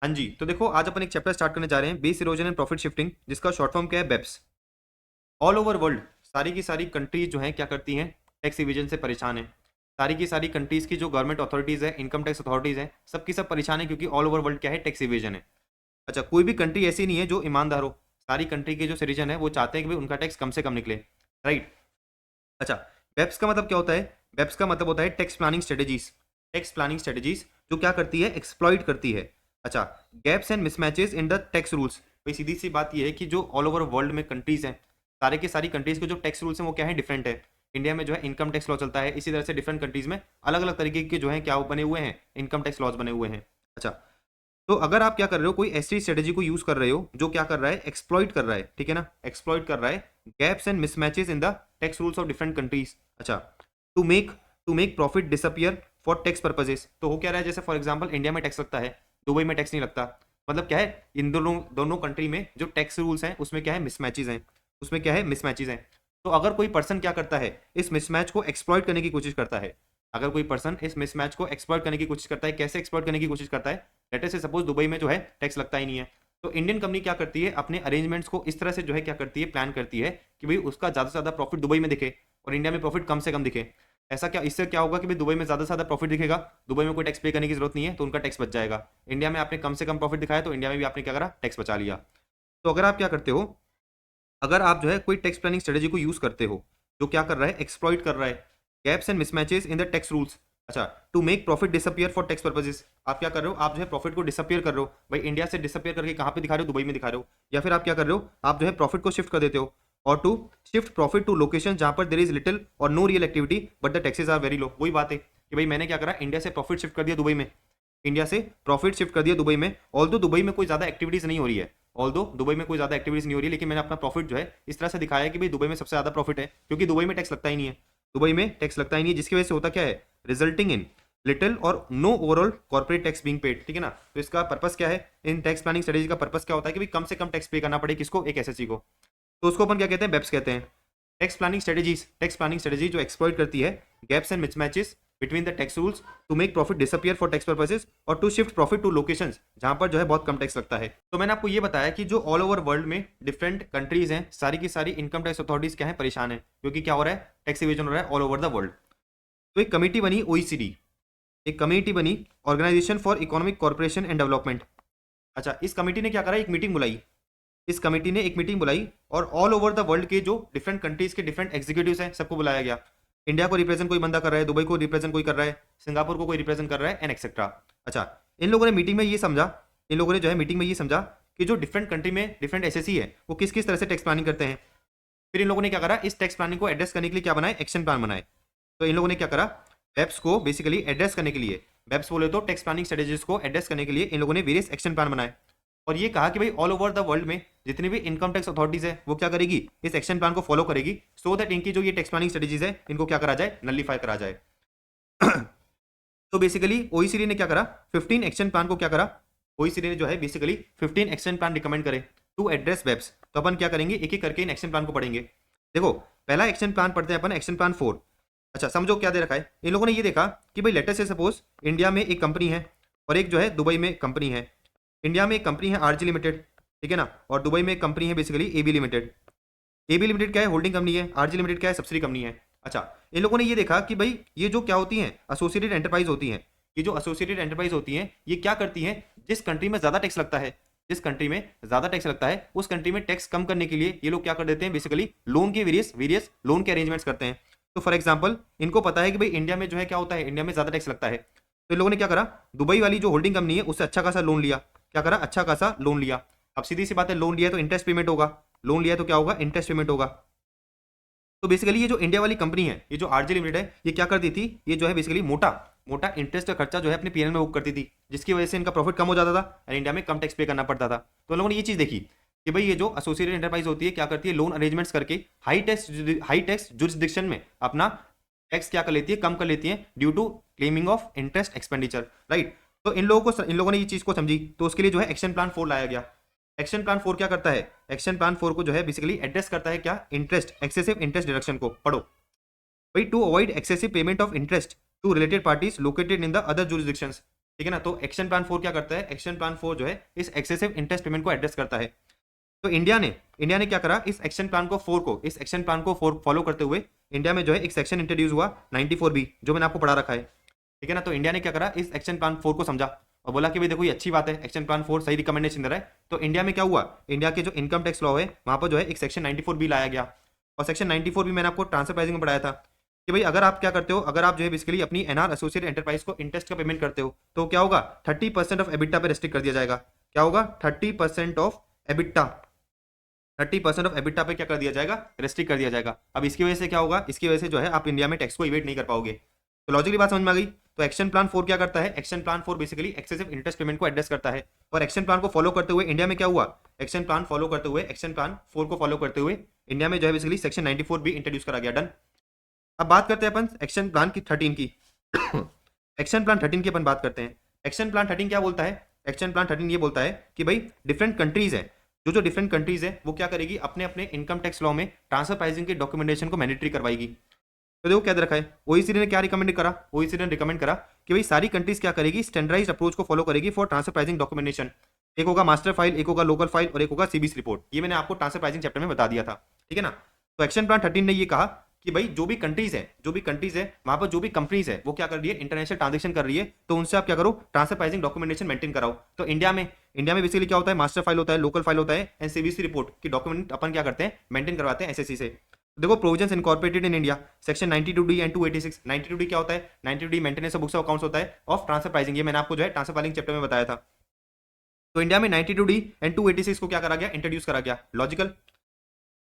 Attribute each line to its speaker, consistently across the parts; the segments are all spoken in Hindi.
Speaker 1: हाँ जी, तो देखो आज अपन एक चैप्टर स्टार्ट करने जा रहे हैं, base erosion and profit shifting, जिसका शॉर्ट फॉर्म क्या है, बेप्स। ऑल ओवर वर्ल्ड सारी की सारी कंट्रीज जो हैं क्या करती हैं, टैक्स इविजन से परेशान है। सारी की सारी कंट्रीज की जो गवर्नमेंट अथॉरिटीज है, इनकम टैक्स अथॉरिटीज हैं, सबकी सब परेशान है, क्योंकि ऑल ओवर वर्ल्ड क्या है, टैक्स इविजन है। अच्छा, कोई भी कंट्री ऐसी नहीं है जो ईमानदार हो। सारी कंट्री के जो सिटीजन है वो चाहते हैं कि भाई उनका टैक्स कम से कम निकले। राइट। अच्छा, बेप्स का मतलब क्या होता है? बेप्स का मतलब होता है tax planning strategies. Tax planning strategies जो क्या करती है, एक्सप्लॉइट करती है। अच्छा, gaps and mismatches in the tax rules. भाई सीधी सी बात यह है कि जो ऑल ओवर वर्ल्ड में कंट्रीज हैं, सारे के सारी कंट्रीज के जो टैक्स रूल्स हैं वो क्या है, डिफरेंट है। इंडिया में जो है इनकम टैक्स लॉ चलता है, इसी तरह से डिफरेंट कंट्रीज में अलग अलग तरीके के जो है क्या बने हुए हैं, इनकम टैक्स लॉज बने हुए हैं। अच्छा, तो अगर आप क्या कर रहे हो, कोई ऐसी स्ट्रेटेजी को यूज कर रहे हो जो क्या कर रहा है, एक्सप्लॉइट कर रहा है, ठीक है ना, एक्सप्लॉइट कर रहा है gaps and mismatches in the tax rules of different countries. अच्छा, to make to make profit disappear for tax purposes. तो हो क्या रहा है, जैसे फॉर एग्जांपल इंडिया में टैक्स लगता है, दुबई में टैक्स नहीं लगता। मतलब क्या है, इन दोनों दोनों कंट्री में जो टैक्स रूल्स हैं उसमें क्या है, मिसमैचेस हैं। उसमें क्या है, मिसमैचेस हैं। तो अगर कोई पर्सन क्या करता है, इस मिसमैच को एक्सप्लॉइट करने की कोशिश करता है, अगर कोई पर्सन इस मिसमैच को एक्सप्लॉइट करने की कोशिश करता है, कैसे एक्सप्लॉइट करने की कोशिश करता है, late us say suppose Dubai में जो है टैक्स लगता ही नहीं है। तो इंडियन कंपनी क्या करती है, अपने अरेंजमेंट्स को इस तरह से जो है क्या करती है, प्लान करती है कि भाई उसका ज़्यादा से ज़्यादा प्रॉफिट दुबई में दिखे और इंडिया में प्रॉफिट कम से कम दिखे। ऐसा क्या, इससे क्या होगा कि भाई दुबई में ज़्यादा से ज़्यादा प्रॉफिट दिखेगा, दुबई में कोई टैक्स पे करने की जरूरत नहीं है, तो उनका टैक्स बच जाएगा। इंडिया में आपने कम से कम प्रॉफिट दिखाया तो इंडिया में भी आपने क्या करा, टैक्स बचा लिया। तो अगर आप क्या करते हो, अगर आप जो है कोई टैक्स प्लानिंग स्ट्रेटेजी को यूज करते हो जो क्या कर रहा है, एक्सप्लॉइट कर रहा है gaps and mismatches in the tax rules. अच्छा, to make profit disappear for tax purposes. आप क्या कर रहे हो, आप जो है प्रॉफिट को डिसअपियर कर रहे हो, भाई इंडिया से डिसअपियर करके कहाँ पे दिखा रहे हो, दुबई में दिखा रहे हो। या फिर आप क्या कर रहे हो, आप जो है प्रॉफिट को शिफ्ट कर देते हो, और to shift profit to location जहां पर there is little or no real activity but the taxes are very low. वही बात है कि भाई मैंने क्या करा, इंडिया से प्रॉफिट शिफ्ट कर दिया दुबई में, इंडिया से प्रॉफिट शिफ्ट कर दिया दुबई में। ऑल दो दुबई में कोई ज़्यादा एक्टिविटीज़ नहीं हो रही है, ऑल दो दुबई में कोई ज़्यादा एक्टिविटीज़ नहीं हो रही है, लेकिन मैंने अपना प्रॉफिट जो है इस तरह से दिखाया है कि भाई दुबई में सबसे ज़्यादा प्रॉफिट है, क्योंकि दुबई में टैक्स लगता ही नहीं है। दुबई में टैक्स लगता ही नहीं है, जिसकी वजह से होता क्या है, resulting in little or no overall corporate tax being paid. ठीक है ना। तो इसका पर्पस क्या है, इन टैक्स प्लानिंग स्ट्रेटेजी का पर्पस क्या होता है कि भाई कम से कम टैक्स पे करना पड़े, किसको, एक एसएससी को। तो उसको अपन क्या कहते हैं, बेप्स कहते हैं। टैक्स प्लानिंग स्ट्रेटेजी जो एक्सप्लॉइट करती है gaps and mismatches between the tax rules to make profit disappear for tax purposes और to shift profit to locations जहां पर जो है बहुत कम टैक्स लगता है। तो मैंने आपको ये बताया कि जो ऑल ओवर वर्ल्ड में डिफरेंट कंट्रीज हैं, सारी की सारी इनकम टैक्स अथॉरिटीज क्या है, परेशान है, क्योंकि क्या हो रहा है, टैक्स इवेजन हो रहा है ऑल ओवर द वर्ल्ड। तो एक कमेटी बनी ओईसीडी, एक कमेटी बनी, organisation for economic corporation and development. अच्छा, इस कमेटी ने क्या करा, एक मीटिंग बुलाई। इस कमेटी ने एक मीटिंग बुलाई और ऑल ओवर द वर्ल्ड के जो डिफरेंट कंट्रीज के डिफरेंट एग्जीक्यूटिव्स हैं सबको बुलाया गया। इंडिया को रिप्रेजेंट कोई बंदा कर रहा है, दुबई को रिप्रेजेंट कोई कर रहा है, सिंगापुर को कोई रिप्रेजेंट कर रहा है, एंड एक्सेट्रा। अच्छा, इन लोगों ने मीटिंग में ये समझा, इन लोगों ने जो है मीटिंग में ये समझा कि जो डिफरेंट कंट्री में डिफरेंट एसएससी है वो किस किस तरह से टैक्स प्लानिंग करते हैं। फिर इन लोगों ने क्या करा, इस टैक्स प्लानिंग को एड्रेस करने के लिए क्या बनाए, एक्शन प्लान बनाए। तो इन लोगों ने क्या करा, वेब्स को बेसिकली एड्रेस करने के लिए, वेब्स बोले तो टैक्स प्लानिंग स्ट्रेटेजीज को एड्रेस करने के लिए इन लोगों ने वेरियस एक्शन प्लान बनाए। और ये कहा कि भाई ऑल ओवर द वर्ल्ड में जितनी भी इनकम टैक्स अथॉरिटीज है वो क्या करेगी, इस एक्शन प्लान को फॉलो करेगी, सो दैट इनकी जो ये टैक्स प्लानिंग स्ट्रेटेजीज है इनको क्या करा जाए, नलीफाई करा जाए। तो बेसिकली ओईसीडी ने क्या करा, 15 एक्शन प्लान को क्या करा, ओईसीडी ने जो है बेसिकली 15 एक्शन प्लान रिकमेंड करे टू एड्रेस वेब्स। तो अपन क्या करेंगे, एक एक करके इन एक्शन प्लान को पढ़ेंगे। देखो, पहला एक्शन प्लान पढ़ते हैं अपन, एक्शन प्लान 4। अच्छा, समझो क्या दे रखा है, इन लोगों ने ये देखा कि भाई लेटर से सपोज इंडिया में एक कंपनी है और एक जो है दुबई में कंपनी है। इंडिया में एक कंपनी है आरजी लिमिटेड, ठीक है ना, और दुबई में एक कंपनी है basically AB limited. AB limited क्या है, होल्डिंग कंपनी है, आरजी लिमिटेड क्या है, सब्सिडी कंपनी है। अच्छा, इन लोगों ने ये देखा कि भाई ये जो क्या होती हैं, एसोसिएटेड एंटरप्राइज होती हैं, ये जो एसोसिएटेड एंटरप्राइज होती हैं ये क्या करती हैं, जिस कंट्री में ज़्यादा टैक्स लगता है, जिस कंट्री में ज़्यादा टैक्स लगता है उस कंट्री में टैक्स कम करने के लिए ये लोग क्या कर देते हैं, बेसिकली लोन के वेरियस वेरियस लोन के अरेंजमेंट्स करते हैं। तो फॉर एग्जाम्पल इनको पता है कि भाई इंडिया में जो है क्या होता है, इंडिया में ज़्यादा टैक्स लगता है, तो इन लोगों ने क्या करा, दुबई वाली जो होल्डिंग कंपनी है उससे अच्छा खासा लोन लिया। क्या करा, अच्छा खासा लोन लिया। अब सीधी सी बात है, लोन लिया तो इंटरेस्ट पेमेंट होगा, लोन लिया तो क्या होगा, इंटरेस्ट पेमेंट होगा। तो बेसिकली ये जो इंडिया वाली कंपनी है, ये जो आरजे लिमिटेड है, ये क्या करती थी, ये जो है बेसिकली मोटा मोटा इंटरेस्ट का खर्चा जो है अपने पीएनएल में बुक करती थी, जिसकी वजह से इनका प्रॉफिट कम हो जाता था और इंडिया में कम टैक्स पे करना पड़ता था। तो उन लोगों ने ये चीज़ देखी कि भाई ये जो एसोसिएटेड एंटरप्राइज होती है क्या करती है, लोन अरेंजमेंट्स करके हाई टैक्स जुरिस्डिक्शन में अपना टैक्स क्या कर लेती है, कम कर लेती है, due to claiming of interest expenditure. Right. तो इन लोगों ने ये चीज़ को समझी, तो उसके लिए जो है एक्शन प्लान 4 लाया गया। एक्शन प्लान 4 क्या करता है, एक्शन प्लान 4 को जो है बेसिकली एड्रेस करता है क्या, इंटरेस्ट, एक्सेसिव इंटरेस्ट डिडक्शन को। पढ़ो भाई, to avoid excessive payment of interest to related parties located in the other jurisdictions. ठीक है ना। तो एक्शन प्लान 4 क्या करता है, एक्शन प्लान 4 जो है इस एक्सेसिव इंटरेस्ट पेमेंट को एड्रेस करता है। तो इंडिया ने क्या करा, इस एक्शन प्लान को 4 को, इस एक्शन प्लान को फॉलो करते हुए इंडिया में जो है एक सेक्शन इंट्रोड्यूस हुआ 94B, जो मैंने आपको पढ़ा रखा है। ठीक है ना। तो इंडिया ने क्या करा, इस एक्शन प्लान 4 को समझा और बोला कि भाई देखो ये अच्छी बात है, एक्शन प्लान 4 सही रिकमेंडेशन दे रहा है। तो इंडिया में क्या हुआ, इंडिया के जो इनकम टैक्स लॉ है वहां पर जो है एक सेक्शन 94B लाया गया। और सेक्शन 94B मैंने आपको ट्रांसफर प्राइसिंग में पढ़ाया था कि भाई अगर आप क्या करते हो, अगर आप जो है बेसिकली अपनी एनआर एसोसिएट एंटरप्राइज को इंटरेस्ट का पेमेंट करते हो तो क्या होगा, 30% ऑफ एबिटा पे रेस्ट्रिक्ट कर दिया जाएगा। क्या होगा, 30% ऑफ एबिटा, 30% ऑफ एबिटा पे क्या कर दिया जाएगा, रेस्ट्रिक्ट कर दिया जाएगा। अब इसकी वजह से क्या होगा, इसकी वजह से जो है आप इंडिया में टैक्स को इवेट नहीं कर पाओगे। तो लॉजिकली बात समझ में आ गई। तो एक्शन प्लान 4 क्या करता है, action plan 4 basically excessive interest payment को एड्रेस करता है। और एक्शन प्लान को फॉलो करते हुए इंडिया में क्या हुआ, एक्शन प्लान फॉलो करते हुए, एक्शन प्लान 4 को फॉलो करते हुए इंडिया में जो है बेसिकली सेक्शन 94B इंट्रोड्यूस करा गया। डन। अब बात करते हैं अपन एक्शन प्लान की 13 की। एक्शन प्लान 13 की अपन बात करते हैं। एक्शन प्लान 13 क्या बोलता है, एक्शन प्लान 13 ये बोलता है कि भाई डिफरेंट कंट्रीज है, जो डिफरेंट कंट्रीज है वो क्या करेगी, अपने अपने इनकम टैक्स लॉ में ट्रांसफर प्राइसिंग के डॉक्यूमेंटेशन को मैंडेटरी करवाएगी। तो देखो क्या दे रखा है, ओईसीडी ने क्या रिकमेंड करा, ओईसीडी ने रिकमेंड करा कि भाई सारी कंट्रीज क्या करेगी, स्टैंडर्डाइज्ड अप्रोच को फॉलो करेगी फॉर ट्रांसफर प्राइसिंग डॉक्यूमेंटेशन। एक होगा मास्टर फाइल, एक होगा लोकल फाइल और एक होगा सीबीसी रिपोर्ट। ये मैंने आपको ट्रांसफर प्राइसिंग चैप्टर में बता दिया था। ठीक है ना। तो एक्शन प्लान 13 ने ये कहा कि भाई जो भी कंट्रीज है वहां पर जो भी कंपनीज है वो क्या कर रही है, इंटरनेशनल ट्रांजेक्शन कर रही है, तो उनसे आप क्या करो, ट्रांसफर प्राइसिंग डॉक्यूमेंटेशन मेंटेन कराओ। तो इंडिया में बेसिकली क्या होता है, मास्टर फाइल होता है, लोकल फाइल होता है एंड सीबीसी रिपोर्ट की डॉक्यूमेंट अपन क्या करते हैं, मेंटेन करवाते हैं एसएससी से। देखो provisions incorporated in India, section 92D and 286। 92D क्या होता है, 92D maintenance of books of accounts होता है ऑफ ट्रांसफर प्राइसिंग, ये मैंने आपको जो है ट्रांसफर फाइलिंग चैप्टर में बताया था। तो इंडिया में 92D एंड 286 को क्या करा गया, इंट्रोड्यूस करा गया। लॉजिकल।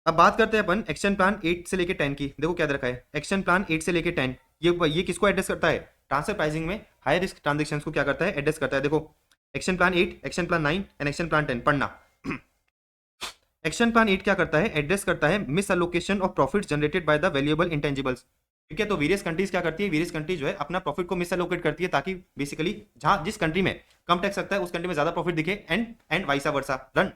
Speaker 1: अब बात करते हैं अपन एक्शन प्लान 8 से लेके 10 की। देखो क्या दे रखा है, एक्शन प्लान 8 से लेके 10 ये किसको एड्रेस करता है, ट्रांसफर प्राइसिंग में हाई रिस्क ट्रांजेक्शंस को क्या करता है, एड्रेस करता है। देखो action plan 8, action plan 9 and action plan 10 पढ़ना। एक्शन प्लान 8 क्या करता है, एड्रेस करता है miss allocation of profits generated by the valuable intangibles. ठीक है। तो वेरियस कंट्रीज क्या करती है, वेरियस कंट्रीज जो है अपना प्रॉफिट को मिस अलोकेट करती है ताकि बेसिकली जहां जिस कंट्री में कम टैक्स लगता है उस कंट्री में ज्यादा प्रॉफिट दिखे एंड वाइसा वर्सा। रन।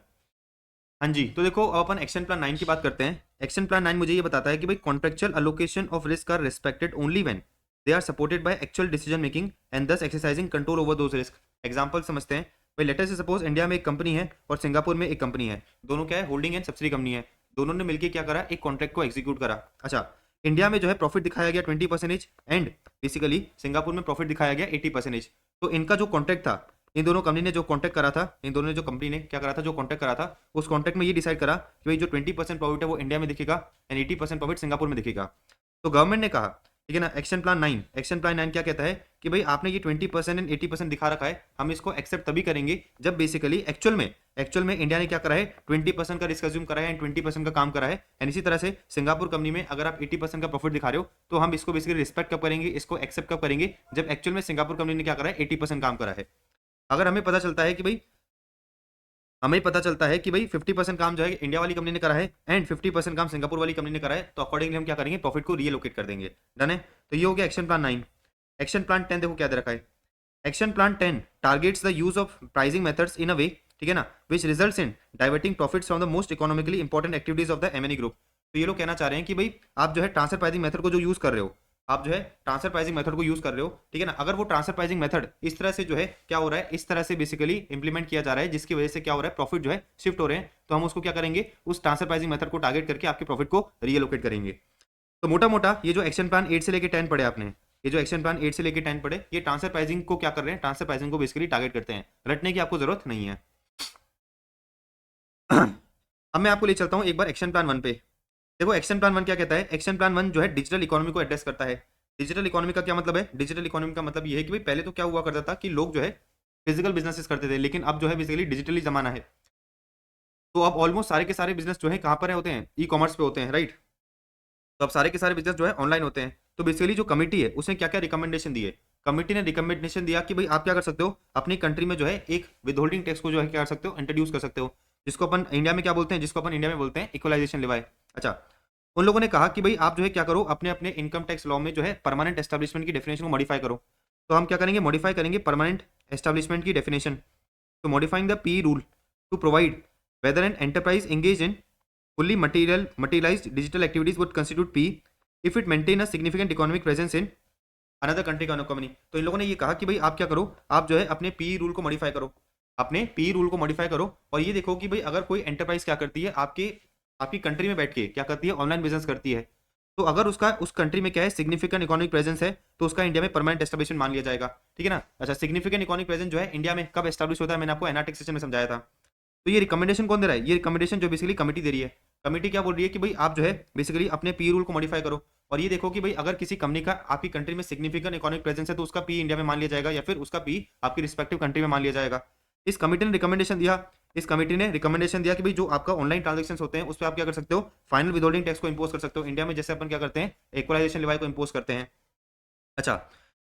Speaker 1: हाँ जी। तो देखो अब अपन एक्शन प्लान 9 की बात करते हैं। एक्शन प्लान 9 मुझे ये बताता है कि भाई contractual allocation of risk are respected only when they are supported by actual decision making and thus exercising control over those risk. Example समझते हैं। भाई लेटर से सपोज इंडिया में एक कंपनी है और सिंगापुर में एक कंपनी है, दोनों क्या है, होल्डिंग एंड सब्सिडी कंपनी है। दोनों ने मिलकर क्या करा, एक कॉन्ट्रैक्ट को एग्जीक्यूट करा। अच्छा, इंडिया में जो है प्रॉफिट दिखाया गया 20% एंड बेसिकली सिंगापुर में प्रॉफिट दिखाया गया 80%। तो इनका जो कॉन्ट्रैक्ट था, इन दोनों कंपनी ने जो कॉन्टैक्ट करा था, इन दोनों ने जो कंपनी ने क्या करा था, जो कॉन्टैक्ट करा था, उस कॉन्टैक्ट में ये डिसाइड करा कि भाई जो 20% प्रॉफिट है वो इंडिया में दिखेगा एंड 80% प्रॉफिट सिंगापुर में दिखेगा। तो गवर्नमेंट ने कहा, ठीक है ना, एक्शन प्लान 9 क्या कहता है कि भाई आपने ये 20% एंड 80% दिखा रखा है, हम इसको एक्सेप्ट तभी करेंगे जब बेसिकली एक्चुअल में इंडिया ने क्या करा है, 20% का रिस्क अज्यूम करा है एंड 20% का काम करा है। एंड इसी तरह से सिंगापुर कंपनी में अगर आप 80% का प्रॉफिट दिखा रहे हो तो हम इसको बेसिकली रिस्पेक्ट कब करेंगे, इसको एक्सेप्ट कब करेंगे, जब एक्चुअल में सिंगापुर कंपनी ने क्या करा है, 80% काम करा है। अगर हमें पता चलता है कि भाई 50% काम जो है इंडिया वाली कंपनी ने करा है एंड 50% काम सिंगापुर वाली कंपनी ने करा है, तो अकॉर्डिंगली हम क्या करेंगे, प्रॉफिट को रीलोकेट कर देंगे। डन है। तो ये हो गया एक्शन प्लान 9। एक्शन प्लान 10 देखो क्या दे रखा है। Action plan 10 targets the use of pricing methods in a way, ठीक है ना, which results in diverting profits from the most economically important activities of the MNE group. तो ये लोग कहना चाह रहे हैं कि भाई आप जो है ट्रांसफर प्राइसिंग मेथड को जो यूज कर रहे हो, आप जो है ट्रांसफर प्राइसिंग मेथड को यूज कर रहे हो, ठीक है ना, अगर वो ट्रांसफर प्राइसिंग मेथड इस तरह से जो है क्या हो रहा है, इस तरह से बेसिकली इंप्लीमेंट किया जा रहा है जिसकी वजह से क्या हो रहा है, प्रॉफिट जो है शिफ्ट हो रहे हैं, तो हम उसको क्या करेंगे, उस ट्रांसफर प्राइसिंग मेथड को टारगेट करके आपके प्रॉफिट को रीएलोकेट करेंगे। तो मोटा मोटा ये जो एक्शन प्लान 8 से लेकर 10 पढ़े आपने, ये जो एक्शन प्लान 8 से लेकर 10 पढ़े, ये ट्रांसफर प्राइसिंग को क्या कर रहे हैं, ट्रांसफर प्राइसिंग को बेसिकली टारगेट करते हैं। रटने की आपको जरूरत नहीं है। अब मैं आपको ले चलता हूं एक बार एक्शन प्लान 1 पे। देखो एक्शन प्लान 1 क्या कहता है। एक्शन प्लान 1 जो है डिजिटल इकोनॉमी को एड्रेस करता है। डिजिटल इकोनॉमी का क्या मतलब है, डिजिटल इकोनॉमी का मतलब ये है कि भाई पहले तो क्या हुआ करता था कि लोग जो है फिजिकल बिजनेसेस करते थे, लेकिन अब जो है बेसिकली डिजिटली जमाना है, तो अब ऑलमोस्ट सारे के सारे बिजनेस जो है कहाँ पर होते हैं, ई कॉमर्स पे होते हैं, राइट। तो अब सारे के सारे बिजनेस जो है ऑनलाइन होते हैं। तो बेसिकली जो कमिटी है उसने क्या क्या रिकमेंडेशन दिए, कमिटी ने रिकमेंडेशन दिया कि भाई आप क्या कर सकते हो, अपनी कंट्री में जो है एक विदहोल्डिंग टैक्स को जो है क्या कर सकते हो, इंट्रोड्यूस कर सकते हो, जिसको अपन इंडिया में क्या बोलते हैं, जिसको अपन इंडिया में बोलते हैं इक्वलाइजेशन लेवाई। अच्छा, उन लोगों ने कहा कि भाई आप जो है क्या करो, अपने अपने इनकम टैक्स लॉ में जो है परमानेंट एस्टेब्लिशमेंट की डेफिनेशन को मॉडिफाई करो। तो हम क्या करेंगे, मॉडिफाई करेंगे परमानेंट एस्टेब्लिशमेंट की डेफिनेशन। तो modifying the P rule to provide whether an enterprise engage in fully materialized digital activities would constitute P if it maintain a significant economic presence in another country का इकोनॉमी। तो इन लोगों ने ये कहा कि भाई आप क्या करो, आप जो है अपने पी रूल को मॉडिफाई करो, अपने पी रूल को मॉडिफाई करो, और ये देखो कि भाई अगर कोई एंटरप्राइज क्या करती है, आपके आपकी कंट्री में बैठ के क्या करती है, ऑनलाइन बिजनेस करती है, तो अगर उसका उस कंट्री में क्या है, सिग्निफिकेंट इकोनॉमिक प्रेजेंस है, तो उसका इंडिया में परमानेंट एस्टेब्लिशमेंट मान लिया जाएगा। ठीक है ना। अच्छा, सिग्निफिकेंट इकोनॉमिक प्रेजेंस जो है इंडिया में कब एस्टेब्लिश होता है, मैंने आपको एनार्टिक सेशन में समझाया था। तो ये रिकमेंडेशन कौन दे रहा है, ये रिकमेंडेशन जो बेसिकली कमेटी दे रही है। कमेटी क्या बोल रही है कि भाई आप जो है बेसिकली अपने पी रूल को मॉडिफाई करो, और ये देखो कि भाई अगर किसी कंपनी का आपकी कंट्री में सिग्निफिकेंट इकोनॉमिक प्रेजेंस है, तो उसका पी इंडिया में मान लिया जाएगा, या फिर उसका पी आपकी रिस्पेक्टिव कंट्री में मान लिया जाएगा। इस कमेटी ने रिकमेंडेशन दिया, इस कमेटी ने रिकमेंडेशन दिया कि भाई जो आपका ऑनलाइन ट्रांजेक्शन होते हैं उस पर आप क्या कर सकते हो, फाइनल विदहोल्डिंग टैक्स को इंपोज कर सकते हो, इंडिया में जैसे अपन क्या करते हैं, इक्वलाइजेशन लिवाई को इंपोज करते हैं। अच्छा,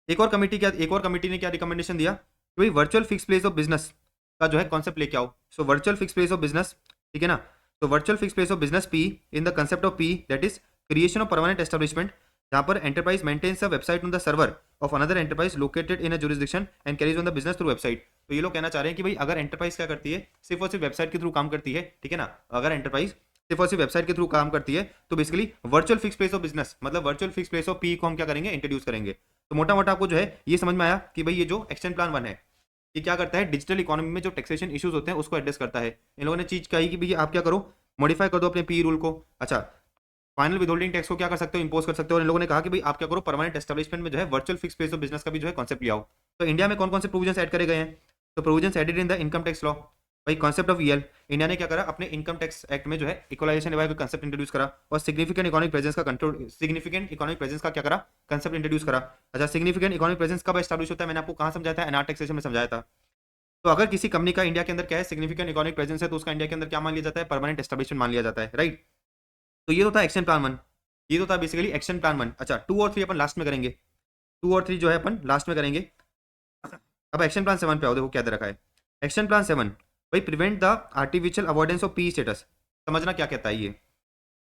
Speaker 1: एक और कमेटी ने क्या रिकमेंडेशन दिया कि भाई virtual fix place of business का जो है कॉन्सेप्ट लेके आओ। So virtual fix place of business, ठीक है ना। तो virtual fix place of business P in the concept of P that is creation of permanent establishment, जहां पर enterprise maintains a website on the server of another enterprise located in a jurisdiction and carries on the business through website. तो ये लोग कहना चाह रहे हैं कि भाई अगर एंटरप्राइज क्या करती है, सिर्फ और सिर्फ वेबसाइट के थ्रू काम करती है, ठीक है ना, अगर एंटरप्राइज सिर्फ और सिर्फ वेबसाइट के थ्रू काम करती है, तो basically virtual fix place of business मतलब virtual fix place of P को हम क्या करेंगे, इंट्रोड्यूस करेंगे। तो मोटा मोटा आपको जो है ये समझ में आया कि भाई ये जो एक्शन प्लान 1 है, ये क्या करता है, डिजिटल इकोनॉमी में जो टैक्सेशन इश्यूज होते हैं उसको एड्रेस करता है। इन लोगों ने चीज कही कि भाई आप क्या करो, मॉडिफाई कर दो अपने पी रूल को। अच्छा, फाइनल विदहोल्डिंग टैक्स को क्या कर सकते हो, इंपोज कर सकते हो। और इन लोगों ने कहा कि भाई आप क्या करो, परमानेंट एस्टेब्लिशमेंट में जो है virtual fix place of business का भी जो है कॉन्सेप्ट ले आओ। तो इंडिया में कौन कौन से प्रोविजंस ऐड करे गए हैं, तो provisions added in the income tax law, भाई कॉन्सेप्ट ऑफ ईएल, इंडिया ने क्या करा, अपने इनकम टैक्स एक्ट में जो है इक्वलाइजेशन लेवल का कंसेप्ट इंट्रोड्यूस करा, और सिग्निफिकेंट इकोनॉमिक प्रेजेंस का कंट्रोल, सिग्निफिकेंट इकोनॉमिक प्रेजेंस का क्या करा, कंसेप्ट इंट्रोड्यूस करा। अच्छा, सिग्निफिकेंट इकोनॉमिक प्रेजेंस कब एस्टैब्लिश होता है, मैंने आपको कहां समझाया था, एनआर टैक्सेशन में समझाया था। तो अगर किसी कंपनी का इंडिया के अंदर क्या है, सिग्निफिकेंट इकोनॉमिक प्रेजेंस है, तो उसका इंडिया के अंदर क्या मान लिया जाता है, परमानेंट एस्टैब्लिशमेंट मान लिया जाता है, राइट। तो ये तो था एक्शन प्लान 1, ये तो था बेसिकली एक्शन प्लान 1। अच्छा, 2 और 3 अपन लास्ट में करेंगे, 2 और 3 जो है अपन लास्ट में करेंगे। अब एक्शन प्लान 7 पे आओ, देखो क्या दे रखा है। एक्शन प्लान 7, भाई prevent the artificial avoidance of P status. समझना क्या कहता है ये।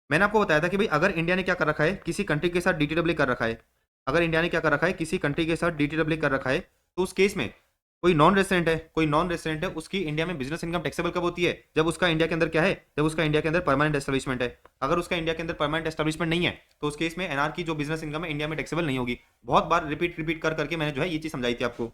Speaker 1: मैंने आपको बताया था कि भाई अगर इंडिया ने क्या कर रखा है, किसी कंट्री के साथ डीटीडब्ल्यू कर रखा है, अगर इंडिया ने क्या कर रखा है, किसी कंट्री के साथ डीटीडब्ल्यू कर रखा है, तो उस केस में कोई नॉन रेसिडेंट है, कोई नॉन रेसिडेंट है, उसकी इंडिया में बिजनेस इनकम टैक्सेबल कब होती है, जब उसका इंडिया के अंदर क्या है, जब उसका इंडिया के अंदर परमानेंट एस्टेब्लिशमेंट है। अगर उसका इंडिया के अंदर परमानेंट एस्टेब्लिशमेंट नहीं है, तो उस केस में एनआर की जो बिजनेस इनकम है इंडिया में टैक्सेबल नहीं होगी। बहुत बार रिपीट कर करके मैंने जो है ये चीज समझाई थी आपको।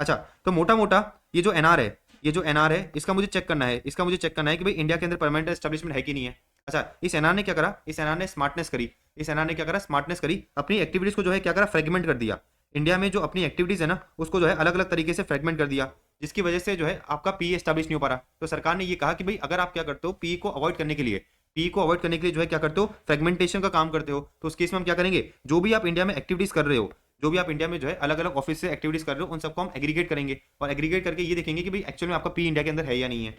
Speaker 1: अच्छा, तो मोटा मोटा ये जो एनआर है, ये जो एनआर है इसका मुझे चेक करना है, इसका मुझे चेक करना है कि भाई इंडिया के अंदर परमानेंट एस्टेब्लिशमेंट है कि नहीं है। अच्छा, इस एनआर ने क्या करा, इस एनआर ने स्मार्टनेस करी, इस एनआर ने क्या करा, स्मार्टनेस करी, अपनी एक्टिविटीज को जो है क्या करा, फ्रेगमेंट कर दिया। इंडिया में जो अपनी एक्टिविटीज है ना, उसको जो है अलग अलग तरीके से फ्रेगमेंट कर दिया, जिसकी वजह से जो है आपका पी एस्टैब्लिश नहीं हो पा रहा। तो सरकार ने ये कहा कि भाई अगर आप क्या करते हो, पी को अवॉइड करने के लिए, पी को अवॉइड करने के लिए जो है क्या करते हो, फ्रेगमेंटेशन का काम करते हो। तो उस केस में हम क्या करेंगे, जो भी आप इंडिया में एक्टिविटीज कर रहे हो, जो भी आप इंडिया में जो है अलग अलग ऑफिस से एक्टिविटीज कर रहे हो, उन सबको हम एग्रीगेट करेंगे, और एग्रीगेट करके ये देखेंगे कि भाई एक्चुअल में आपका पी इंडिया के अंदर है या नहीं है।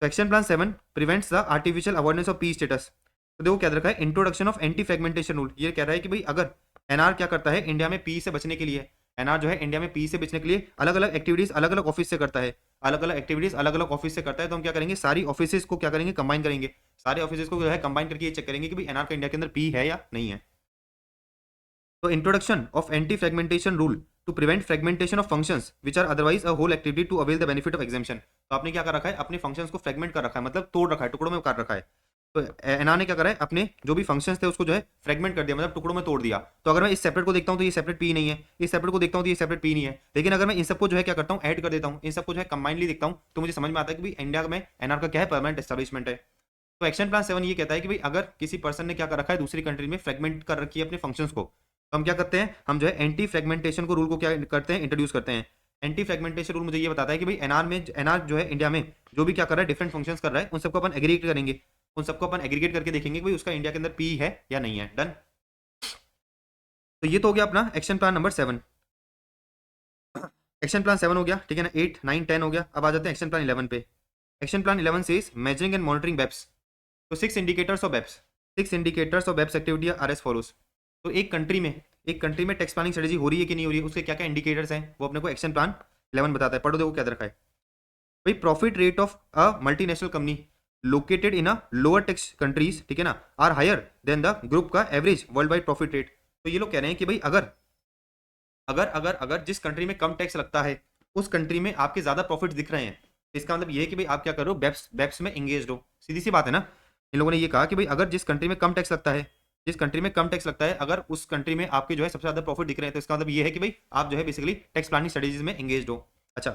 Speaker 1: Action plan 7 prevents the artificial avoidance of P status. तो देखो क्या रखा है, introduction of anti fragmentation rule. ये कह रहा है कि भाई अगर एनआर क्या करता है, इंडिया में पी से बचने के लिए, एनआर जो है इंडिया में पी से बचने के लिए अलग अलग एक्टिविटीज अलग अलग ऑफिस से करता है, अलग अलग एक्टिविटीज अलग अलग ऑफिस से करता है, तो हम क्या करेंगे, सारी ऑफिस को क्या करेंगे, कंबाइन करेंगे, सारे ऑफिस को जो है कंबाइन करके ये चेक करेंगे कि भाई एनआर का इंडिया के अंदर पी है या नहीं है। तो introduction of anti fragmentation rule to prevent fragmentation of functions which are otherwise a whole activity to avail the benefit of exemption. तो आपने क्या कर रखा है, अपने फंक्शंस को फ्रेगमेंट कर रखा है, मतलब तोड़ रखा है, टुकड़ों में कर रखा है। तो एनआर ने क्या करा है, अपने जो भी फंक्शंस थे उसको जो है फ्रेगमेंट कर दिया, मतलब टुकड़ों में तोड़ दिया। तो अगर मैं इस सेपरेट को देखता हूं तो ये सेपरेट पी नहीं है, इस सेपरेट को देखता हूं तो ये सेपरेट पी नहीं है, लेकिन अगर मैं इन सबको जो है क्या करता हूं, ऐड कर देता हूं, इन सबको जो है कंबाइनली देखता हूं, तो मुझे समझ में आता है कि भाई इंडिया में एनआर का क्या है, परमानेंट एस्टैब्लिशमेंट है। तो एक्शन प्लान 7 ये कहता है कि भाई अगर किसी पर्सन ने क्या कर रखा है, दूसरी कंट्री में फ्रेगमेंट कर रखी है अपने फंक्शंस को, तो हम क्या करते हैं, हम जो है एंटी फ्रेगमेंटेशन को रूल को क्या करते हैं, इंट्रोड्यूस करते हैं। एंटी फ्रेगमेंटेशन रूल मुझे ये बताता है कि भाई एनआर जो है इंडिया में जो भी क्या कर रहा है, डिफरेंट फंक्शंस कर रहा है, उन सबको अपन एग्रीगेट करेंगे, उन सबको अपन एग्रीगेट करके देखेंगे कि भाई उसका इंडिया के अंदर पी है या नहीं है। डन। तो ये तो हो गया अपना action plan number 7। Action plan 7 हो गया, ठीक है ना, 8 9 10 हो गया। अब आ जाते हैं एक्शन प्लान 11 पे। एक्शन प्लान 11 से मेजरिंग एंड मॉनिटरिंग बेप्स। तो 6 indicators of BEPS, 6 indicators of BEPS activity R S follows. तो एक कंट्री में टैक्स प्लानिंग स्ट्रेटजी हो रही है कि नहीं हो रही है, उसके क्या क्या इंडिकेटर्स हैं, वो अपने को एक्शन प्लान 11 बताता है। पढ़ो देखो क्या रखा है भाई, profit rate of a multinational company located in a lower tax countries, ठीक है ना, are higher than the group का average worldwide profit rate. तो ये लोग कह रहे हैं कि भाई अगर अगर अगर अगर जिस कंट्री में कम टैक्स लगता है, उस कंट्री में आपके ज्यादा प्रॉफिट दिख रहे हैं, इसका मतलब ये है कि भाई आप क्या करो, बेप्स में एंगेज हो। सीधी सी बात है ना। इन लोगों ने ये कहा कि भाई अगर जिस कंट्री में कम टैक्स लगता है, जिस कंट्री में कम टैक्स लगता है, अगर उस कंट्री में आपके जो है सबसे ज्यादा प्रॉफिट दिख रहे हैं, तो इसका मतलब ये है कि भाई आप जो है बेसिकली टैक्स प्लानिंग स्ट्रेटेजीज में एंगेज हो। अच्छा,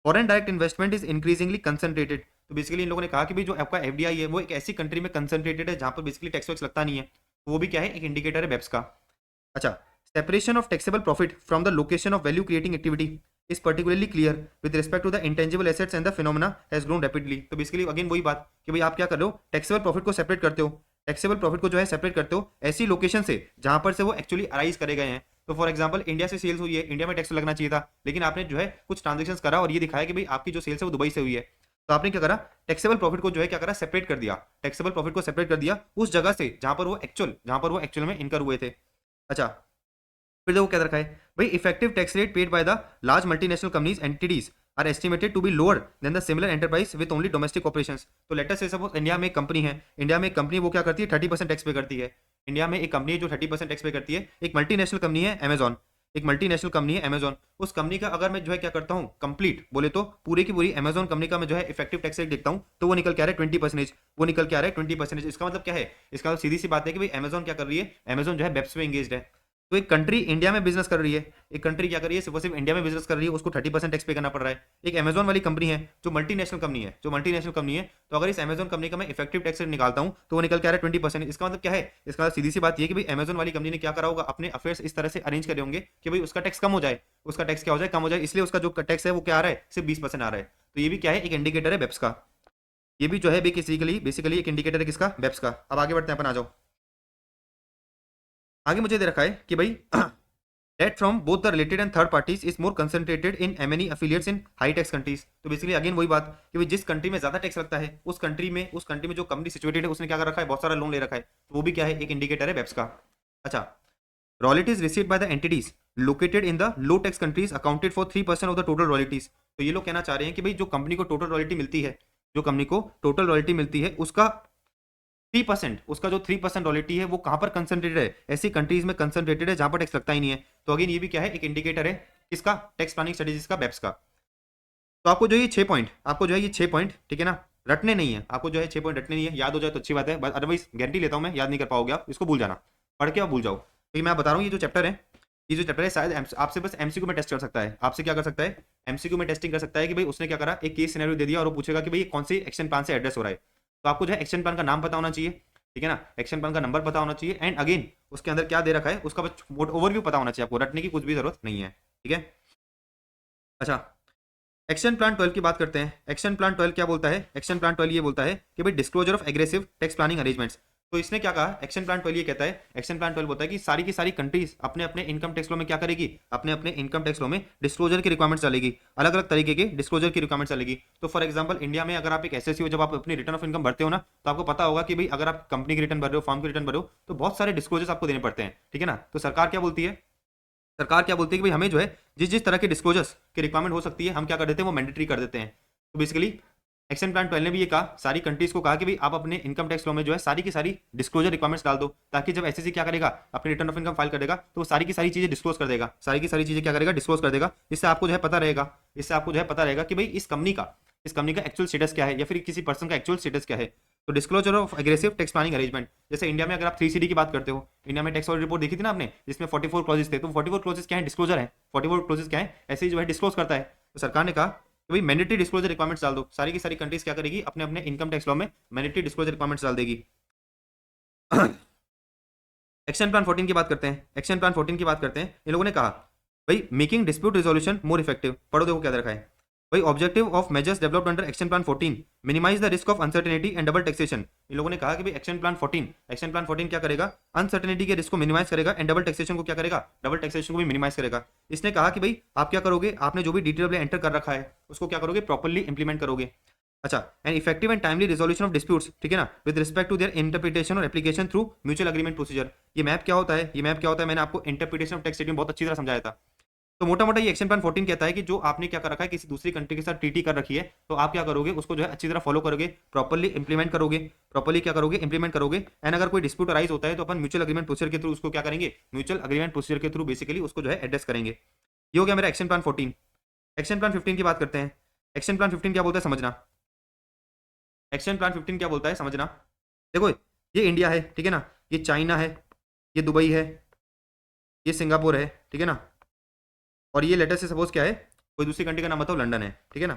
Speaker 1: foreign direct investment is increasingly concentrated. तो बेसिकली इन लोगों ने कहा कि भाई जो आपका एफडीआई है वो एक ऐसी कंट्री में कंसंट्रेटेड है जहां पर बेसिकली टैक्स वैक्स लगता नहीं है, तो वो भी क्या है, एक इंडिकेटर है बेप्स का। अच्छा, separation of taxable profit from the location of value creating activity is particularly clear with respect to the intangible assets and the phenomena has grown rapidly. तो बेसिकली अगेन वही बात कि भाई आप क्या कर रहे हो, टैक्सेबल प्रॉफिट को सेपरेट करते हो, टैक्सेबल प्रॉफिट को जो है सेपरेट करते हो ऐसी लोकेशन से जहां पर से वो एक्चुअली अराइज करे गए हैं। तो फॉर एग्जांपल इंडिया से सेल्स हुई है, इंडिया में टैक्स लगना चाहिए था, लेकिन आपने जो है कुछ ट्रांजेक्शन करा और ये दिखाया कि भाई आपकी जो सेल्स है वो दुबई से हुई है, तो आपने क्या करा, टैक्सेबल प्रॉफिट को जो है क्या करा, सेपरेट कर दिया, टैक्सेबल प्रॉफिट को सेपरेट कर दिया उस जगह से जहां पर वो एक्चुअल में इनकर हुए थे। अच्छा, फिर देखो क्या रखा है भाई, effective tax rate paid by the large multinational companies entities are estimated to be lower than the similar enterprise with only domestic operations. तो let us say suppose India में एक कंपनी है, इंडिया में एक कंपनी वो क्या करती है, 30% टैक्स पे करती है। इंडिया में एक कंपनी है जो 30% टैक्स पे करती है, एक मल्टीनेशनल कंपनी है अमेजॉन, एक मल्टीनेशनल कंपनी है अमेजॉन। उस कंपनी का अगर मैं जो है क्या करता हूँ, कंप्लीट बोले तो पूरी की पूरी अमेजॉन कंपनी का मैं जो है इफेक्टिव टैक्स रेट देखता हूँ, तो वो निकल के आ रहा है 20%, वो निकल के आ रहा है 20%। इसका मतलब क्या है, इसका मतलब सीधी सी बात है कि भाई अमेजॉन क्या कर रही है, अमेजॉन जो है बेप्स में एंगेज है। तो एक कंट्री इंडिया में बिजनेस कर रही है, एक कंट्री क्या कर रही है, सिर्फ इंडिया में बिजनेस कर रही है, उसको 30% टैक्स पे करना पड़ रहा है। एक अमेजॉन वाली कंपनी है जो मल्टीनेशनल कंपनी है, तो अगर इस अमेजॉन कंपनी का मैं इफेक्टिव टैक्स रेट निकालता हूं तो वो निकल के आ रहा है 20%। इसका मतलब क्या है, इसका मतलब सीधी सी बात ये कि भाई अमेजॉन वाली कंपनी ने क्या करा होगा, अपने अफेयर्स इस तरह से अरेंज करे होंगे कि भाई उसका टैक्स कम हो जाए, उसका टैक्स क्या हो जाए, कम हो जाए, इसलिए उसका जो टैक्स है वो क्या आ रहा है, सिर्फ 20% आ रहा है। तो ये भी क्या है, एक इंडिकेटर है बेप्स का, ये भी जो है बेसिकली एक इंडिकेटर है किसका, बेप्स का। अब आगे बढ़ते हैं अपन, आ जाओ आगे। मुझे दे रखा है कि भाई debt from both the related and third parties is more concentrated in M&E affiliates in high tax countries। तो बेसिकली अगेन वही बात कि भाई जिस कंट्री में ज्यादा टैक्स लगता है उस कंट्री में जो कंपनी सिचुएटेड है उसने क्या कर रखा है, बहुत सारा लोन ले रखा है, तो वो भी क्या है, एक इंडिकेटर है बेप्स का। अच्छा, royalties received by the entities located in the low tax countries accounted for 3% of the total royalties. तो ये लोग कहना चाह रहे हैं कि भाई जो कंपनी को टोटल रॉयल्टी मिलती है, जो कंपनी को टोटल रॉयल्टी मिलती है उसका 3%, उसका जो 3% रॉयल्टी है वो कहां पर कंसंट्रेटेड है, ऐसी कंट्रीज में कंसंट्रेटेड है जहां पर टैक्स लगता ही नहीं है। तो अगेन ये भी क्या है, एक इंडिकेटर है किसका, टैक्स प्लानिंग स्ट्रेटेजीज का, बेप्स का। तो आपको जो ये 6 पॉइंट, आपको जो है ये 6 पॉइंट, ठीक है ना, रटने नहीं है, आपको जो है 6 पॉइंट रटने नहीं है, याद हो जाए तो अच्छी बात है, अदरवाइज गारंटी लेता हूं मैं याद नहीं कर पाओगे आप, इसको भूल जाना, पढ़ के आप भूल जाओ। तो मैं बता रहा हूँ ये जो चैप्टर है, ये जो चैप्टर है शायद आपसे बस एमसीक्यू में टेस्ट कर सकता है, आपसे क्या कर सकता है, एमसीक्यू में टेस्टिंग कर सकता है कि भाई उसने क्या करा, एक केस सिनेरियो दे दिया और वो पूछेगा कि भाई कौन सी एक्शन प्लान से एड्रेस हो रहा है। तो आपको जो है एक्शन प्लान का नाम पता होना चाहिए, ठीक है ना, एक्शन प्लान का नंबर पता होना चाहिए, एंड अगेन उसके अंदर क्या दे रखा है उसका बस ओवरव्यू पता होना चाहिए, आपको रटने की कुछ भी जरूरत नहीं है, ठीक है। अच्छा, एक्शन प्लान 12 की बात करते हैं। एक्शन प्लान 12 क्या बोलता है, एक्शन प्लान 12 ये बोलता है कि भाई disclosure of aggressive tax planning arrangements. तो इसने क्या कहा, एक्शन प्लान 12 ये कहता है, एक्शन प्लान 12 बोलता है कि सारी की सारी कंट्रीज अपने अपने इनकम टैक्स लॉ में क्या करेगी, अपने अपने इनकम टैक्स लॉ में डिस्क्लोजर की रिक्वायरमेंट्स डालेगी, अलग अलग तरीके के डिस्क्लोजर की रिक्वायरमेंट्स डालेगी। तो फॉर एग्जांपल इंडिया में अगर आप एक एसएससी हो, जब आप अपनी रिटर्न ऑफ इनकम भरते हो ना, तो आपको पता होगा कि भाई अगर आप कंपनी की रिटर्न भर रहे हो, फॉर्म की रिटर्न भर रहे हो, तो बहुत सारे डिस्क्लोजर्स आपको देने पड़ते हैं, ठीक है ना। तो सरकार क्या बोलती है, सरकार क्या बोलती है कि भाई हमें जो है जिस जिस तरह के डिस्क्लोजर्स की रिक्वायरमेंट हो सकती है हम क्या कर देते हैं, वो मैंडेटरी कर देते हैं। तो बेसिकली एक्शन प्लान 12 ने भी ये कहा, सारी कंट्रीज को कहा कि भाई आप अपने इनकम टैक्स लॉ में जो है सारी की सारी डिस्क्लोजर रिक्वायरमेंट्स डाल दो, ताकि जब एसएससी क्या करेगा, अपनी रिटर्न ऑफ इनकम फाइल करेगा, तो वो सारी की सारी चीजें डिस्क्लोज कर देगा, सारी की सारी चीजें क्या करेगा, डिस्क्लोज कर देगा। इससे आपको जो है पता रहेगा, इससे आपको जो है पता रहेगा कि भाई इस कंपनी का एक्चुअल स्टेटस क्या है, या फिर किसी पर्सन का एक्चुअल स्टेटस क्या है। तो disclosure of aggressive tax planning arrangement, जैसे इंडिया में अगर आप 3CD की बात करते हो, इंडिया में टैक्स ऑडिट रिपोर्ट देखी थी ना आपने, जिसमें 44 क्लॉजेस थे, तो 44 क्लॉजेस क्या है, डिस्क्लोजर है, 44 क्लॉजेस क्या है, ऐसे ही जो है डिस्क्लोज करता है। तो सरकार ने कहा कि भाई मैंडेटरी डिस्क्लोजर रिक्वायरमेंट्स डाल दो, सारी की सारी कंट्रीज क्या करेगी, अपने अपने इनकम टैक्स लॉ में मैंडेटरी डिस्क्लोजर रिक्वायरमेंट्स डाल देगी। एक्शन प्लान 14 की बात करते हैं, एक्शन प्लान 14 की बात करते हैं। इन लोगों ने कहा भाई making dispute resolution more effective, पढ़ो देखो क्या दे रखा है भाई, objective of measures developed under action plan 14 minimise the risk of uncertainty and double taxation. इन लोगों ने कहा कि भाई एक्शन प्लान 14 क्या करेगा, अनसर्टेनिटी के रिस्क को मिनिमाइज करेगा, एंड डबल टैक्सेशन को क्या करेगा, डबल टैक्सेशन को भी मिनिमाइज करेगा। इसने कहा कि भाई आप क्या करोगे, आपने जो भी डिटेल एंटर कर रखा है उसको क्या करोगे, प्रॉपर्ली इंप्लीमेंट करोगे। अच्छा, and effective and timely resolution of disputes, ठीक है ना, with respect to their interpretation और application through mutual agreement procedure. ये मैप क्या होता है, ये मैप क्या होता है, मैंने आपको इंटरप्रिटेशन ऑफ टैक्स में बहुत अच्छी तरह समझाया था। तो मोटा मोटा ये एक्शन प्लान 14 कहता है कि जो आपने क्या कर रखा है, किसी दूसरी कंट्री के साथ ट्रीटी कर रखी है, तो आप क्या करोगे, उसको जो है अच्छी तरह फॉलो करोगे, प्रॉपर्ली इंप्लीमेंट करोगे, प्रॉपर्ली क्या करोगे, इंप्लीमेंट करोगे। एंड अगर कोई डिस्प्यूट अराइज होता है तो अपन म्यूचुअल एग्रीमेंट प्रोसीजर के थ्रू उसको क्या करेंगे, म्यूचुअल एग्रीमेंट प्रोसीजर के थ्रू बेसिकली उसको जो है एड्रेस करेंगे। ये हो गया मेरा एक्शन प्लान 14। एक्शन प्लान 15 की बात करते हैं। एक्शन प्लान 15 क्या बोलता है समझना, एक्शन प्लान 15 क्या बोलता है समझना। देखो ये इंडिया है, ठीक है ना, ये चाइना है, ये दुबई है, ये सिंगापुर है, ठीक है ना, और ये लेटर से सपोज क्या है, कोई दूसरी कंट्री का नाम बताओ, लंदन है, ठीक है ना।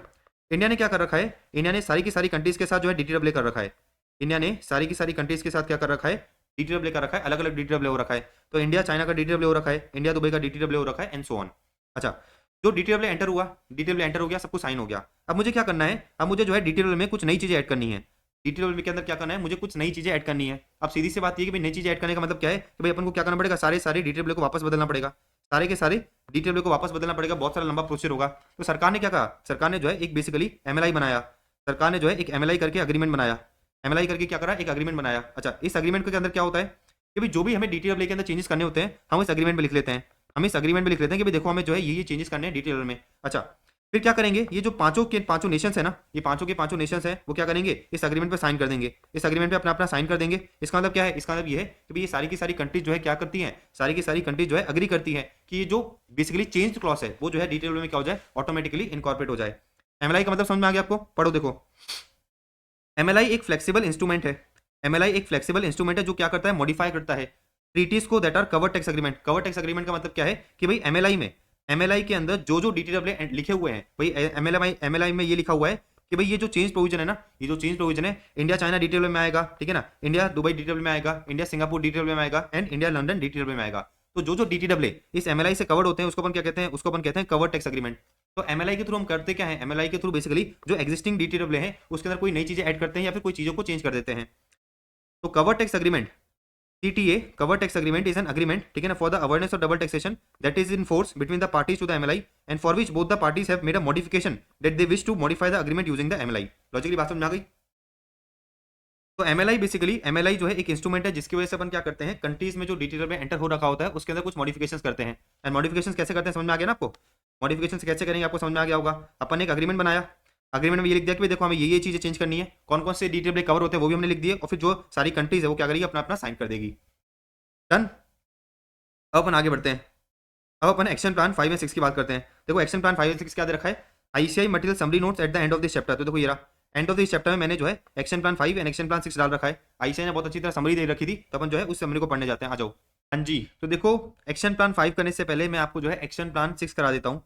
Speaker 1: इंडिया ने क्या कर रखा है, इंडिया ने सारी की सारी कंट्रीज के साथ जो है डीटीडब्ल्यू कर रखा है। इंडिया ने सारी की सारी कंट्रीज के साथ क्या कर रखा है, डीटीडब्ल्यू कर रखा है, अलग अलग डीटीडब्ल्यू हो रखा है। तो इंडिया चाइना का डीटीडब्ल्यू हो रखा है, इंडिया दुबई का डीटीडब्ल्यू हो रखा है, एंड सो ऑन। अच्छा, जो डीटीडब्ल्यू एंटर हुआ, डीटीडब्ल्यू एंटर हो गया, सब कुछ साइन हो गया। अब मुझे क्या करना है, अब मुझे जो है डीटीडब्ल्यू में कुछ नई चीजें ऐड करनी है। डीटीडब्ल्यू के अंदर क्या करना है, मुझे कुछ नई चीजें ऐड करनी है। अब सीधी सी बात ये कि भाई नई चीजें ऐड करने का मतलब क्या है कि भाई अपन को क्या करना पड़ेगा, सारे सारे डीटीडब्ल्यू को वापस बदलना पड़ेगा, सारे के सारे डीटीडब्ल्यू को वापस बदलना पड़ेगा, बहुत सारा लंबा प्रोसीजर होगा। तो सरकार ने क्या कहा, सरकार ने जो है एक बेसिकली एमएलआई बनाया, सरकार ने जो है एक एमएलआई करके अग्रीमेंट बनाया, एमएलआई करके क्या करा, एक अग्रीमेंट बनाया। अच्छा, इस अग्रीमेंट के अंदर क्या होता है कि भाई जो भी हमें डीटीडब्ल्यू के अंदर चेंजेस करने होते हैं, हम इस अग्रीमेंट में लिख लेते हैं, हम इस अग्रीमेंट में लिख लेते हैं कि भाई देखो हमें जो है ये चेंजेस करने हैं डीटीडब्ल्यू में। अच्छा, फिर क्या करेंगे, ये जो पांचों के पांचों नेशंस है ना, ये पांचों के पांचों नेशंस है, वो क्या करेंगे, इस अग्रीमेंट पे साइन कर देंगे, इस अग्रीमेंट पे अपना अपना साइन कर देंगे। इसका मतलब क्या है, इसका मतलब ये है कि भाई ये सारी की सारी कंट्रीज जो है क्या करती हैं, सारी की सारी कंट्रीज जो है अग्री करती है कि ये जो बेसिकली चेंज क्लॉज है वो जो है डीटीडब्ल्यू में क्या हो जाए, ऑटोमेटिकली इनकॉर्पोरेट हो जाए। एमएलआई का मतलब समझ में आ गया आपको, पढ़ो देखो। एमएलआई एक फ्लेक्सिबल इंस्ट्रूमेंट है, एमएलआई एक फ्लेक्सिबल इंस्ट्रूमेंट है जो क्या करता है, मॉडिफाई करता है ट्रीटीज को that are cover tax agreement. Cover tax agreement का मतलब क्या है कि भाई एमएलआई के अंदर जो जो डीटीडब्ल्यू लिखे हुए हैं, भाई एमएलआई में ये लिखा हुआ है कि भाई ये जो चेंज प्रोविजन है ना, ये जो चेंज प्रोविजन है, इंडिया चाइना डीटीडब्ल्यू में आएगा, ठीक है ना, इंडिया दुबई डीटीडब्ल्यू में आएगा, इंडिया सिंगापुर डीटीडब्ल्यू में आएगा, एंड इंडिया लंदन डीटीडब्ल्यू में आएगा। तो जो जो डीटीडब्ल्यू इस एमएलआई से कवर्ड होते हैं उसको अपन क्या कहते हैं, उसको अपन कहते हैं कवर टेक्स एग्रीमेंट। तो एमएलआई के थ्रू हम करते क्या है, एमएलआई के थ्रू बेसिकली जो एग्जिस्टिंग डीटीडब्ल्यू है उसके अंदर कोई नई चीजें ऐड करते हैं या फिर कोई चीजों को चेंज कर देते हैं। तो cover tax agreement, CTA cover tax agreement is an agreement, ठीक है ना, for the awareness of double taxation that is in force between the parties to the MLI and for which both the parties have made a modification that they wish to modify the agreement using the MLI। Logically बात समझ में आ गई। तो MLI बेसिकली, MLI जो है एक इंस्ट्रूमेंट है जिसकी वजह से अपन क्या करते हैं, कंट्रीज में जो डीटीडब्ल्यू में एंटर हो रखा होता है उसके अंदर कुछ मॉडिफिकेशंस करते हैं। एंड मॉडिफिकेशंस कैसे करते हैं समझ में आ गया ना आपको, मॉडिफिकेशंस कैसे करेंगे आपको समझ में आ गया होगा। अपन ने एक अग्रीमेंट बनाया, अग्रीमेंट में ये लिख दिया कि भाई देखो हमें ये चीजें चेंज करनी है, कौन कौन से डीटीडब्ल्यू कवर होते हैं वो भी हमने लिख दिए, और फिर जो सारी कंट्रीज है वो क्या करेगी, अपना अपना साइन कर देगी। डन। अब अपन आगे बढ़ते हैं, अब अपन एक्शन प्लान 5 एंड 6 की बात करते हैं। देखो एक्शन प्लान 5 एंड 6 क्या दे रखा है, ICI material summary notes at the end of this chapter. तो देखो ये रहा, एंड ऑफ दिस चैप्टर में मैंने जो है action plan 5 and action plan 6 डाल रखा है। आईसीआई ने बहुत अच्छी तरह समरी दे रखी थी, तो अपन जो है उस समरी को पढ़ने जाते हैं, आ जाओ। हाँ जी, तो देखो एक्शन प्लान 5 करने से पहले मैं आपको जो है एक्शन प्लान 6 करा देता हूँ।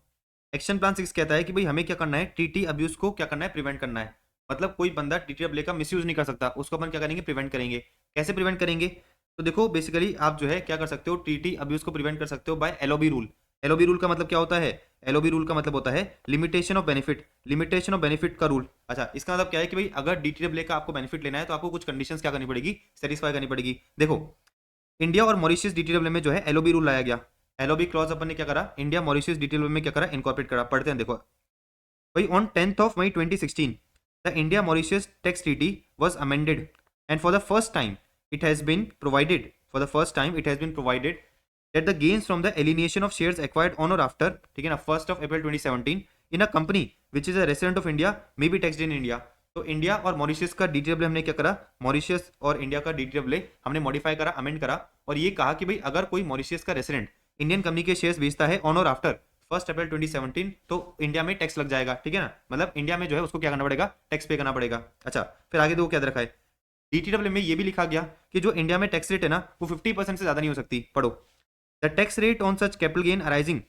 Speaker 1: एक्शन प्लान 6 कहता है कि भाई हमें क्या करना है, टीटी अब्यूज को क्या करना है, प्रिवेंट करना है। मतलब कोई बंदा डीटीडब्ल्यू का मिसयूज नहीं कर सकता, उसको अपन क्या करेंगे, प्रिवेंट करेंगे। कैसे प्रिवेंट करेंगे, तो देखो बेसिकली आप जो है क्या कर सकते हो, टीटी अब्यूज को प्रिवेंट कर सकते हो by LOB rule. LOB rule का मतलब क्या होता है, एलओबी रूल का मतलब होता है limitation of benefit, limitation of benefit का रूल। अच्छा, इसका मतलब क्या है कि भाई अगर डीटीडब्ल्यू का आपको बेनिफिट लेना है तो आपको कुछ कंडीशंस क्या करनी पड़ेगी, सेटिस्फाई करनी पड़ेगी। देखो इंडिया और मॉरिशस डीटीडब्ल्यू में जो है एलओबी रूल लाया गया, एलओबी क्लॉज अपन ने क्या करा, इंडिया मॉरिशस डीटीडब्ल्यू में क्या करा, इनकॉर्पोरेट करा। पढ़ते हैं देखो भाई, on 10th of May 2016 the India Mauritius tax treaty was amended and for the first time it has been provided, for the first time it has been provided that the gains from the alienation of shares acquired on or after, ठीक है ना, 1st of April 2017 in a company which is a resident of India may be taxed in India। तो इंडिया और मॉरिशस का डीटीडब्ल्यू हमने क्या करा, मॉरिशस और इंडिया का डीटीडब्ल्यू हमने मॉडिफाई करा, अमेंड करा, और ये कहा कि भाई अगर कोई मॉरिशस का रेसिडेंट इंडियन कंपनी के शेयर्स बेचता है ऑन और आफ्टर 1 अप्रैल 2017 तो इंडिया में टैक्स लग जाएगा, ठीक है ना, मतलब इंडिया में जो है उसको क्या करना पड़ेगा, टैक्स पे करना पड़ेगा। अच्छा, फिर आगे देखो क्या रखा है, डीटीडब्ल्यू में ये भी लिखा गया कि जो इंडिया में टैक्स रेट है ना वो 50% से ज्यादा नहीं हो सकती। पढ़ो, the tax rate on such capital gain arising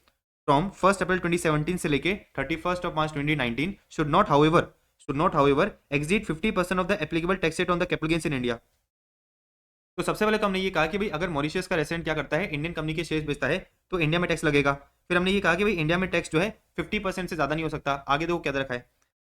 Speaker 1: from 1 अप्रैल 2017 से लेके 31 मार्च 2019 should not however exceed 50% of the applicable tax rate on the capital gains in India। तो सबसे पहले तो हमने ये कहा कि भाई अगर मॉरिशस का रेसिडेंट क्या करता है, इंडियन कंपनी के शेयर्स बेचता है तो इंडिया में टैक्स लगेगा। फिर हमने ये कहा कि भाई इंडिया में टैक्स जो है 50% से ज्यादा नहीं हो सकता। आगे देखो क्या रखा है,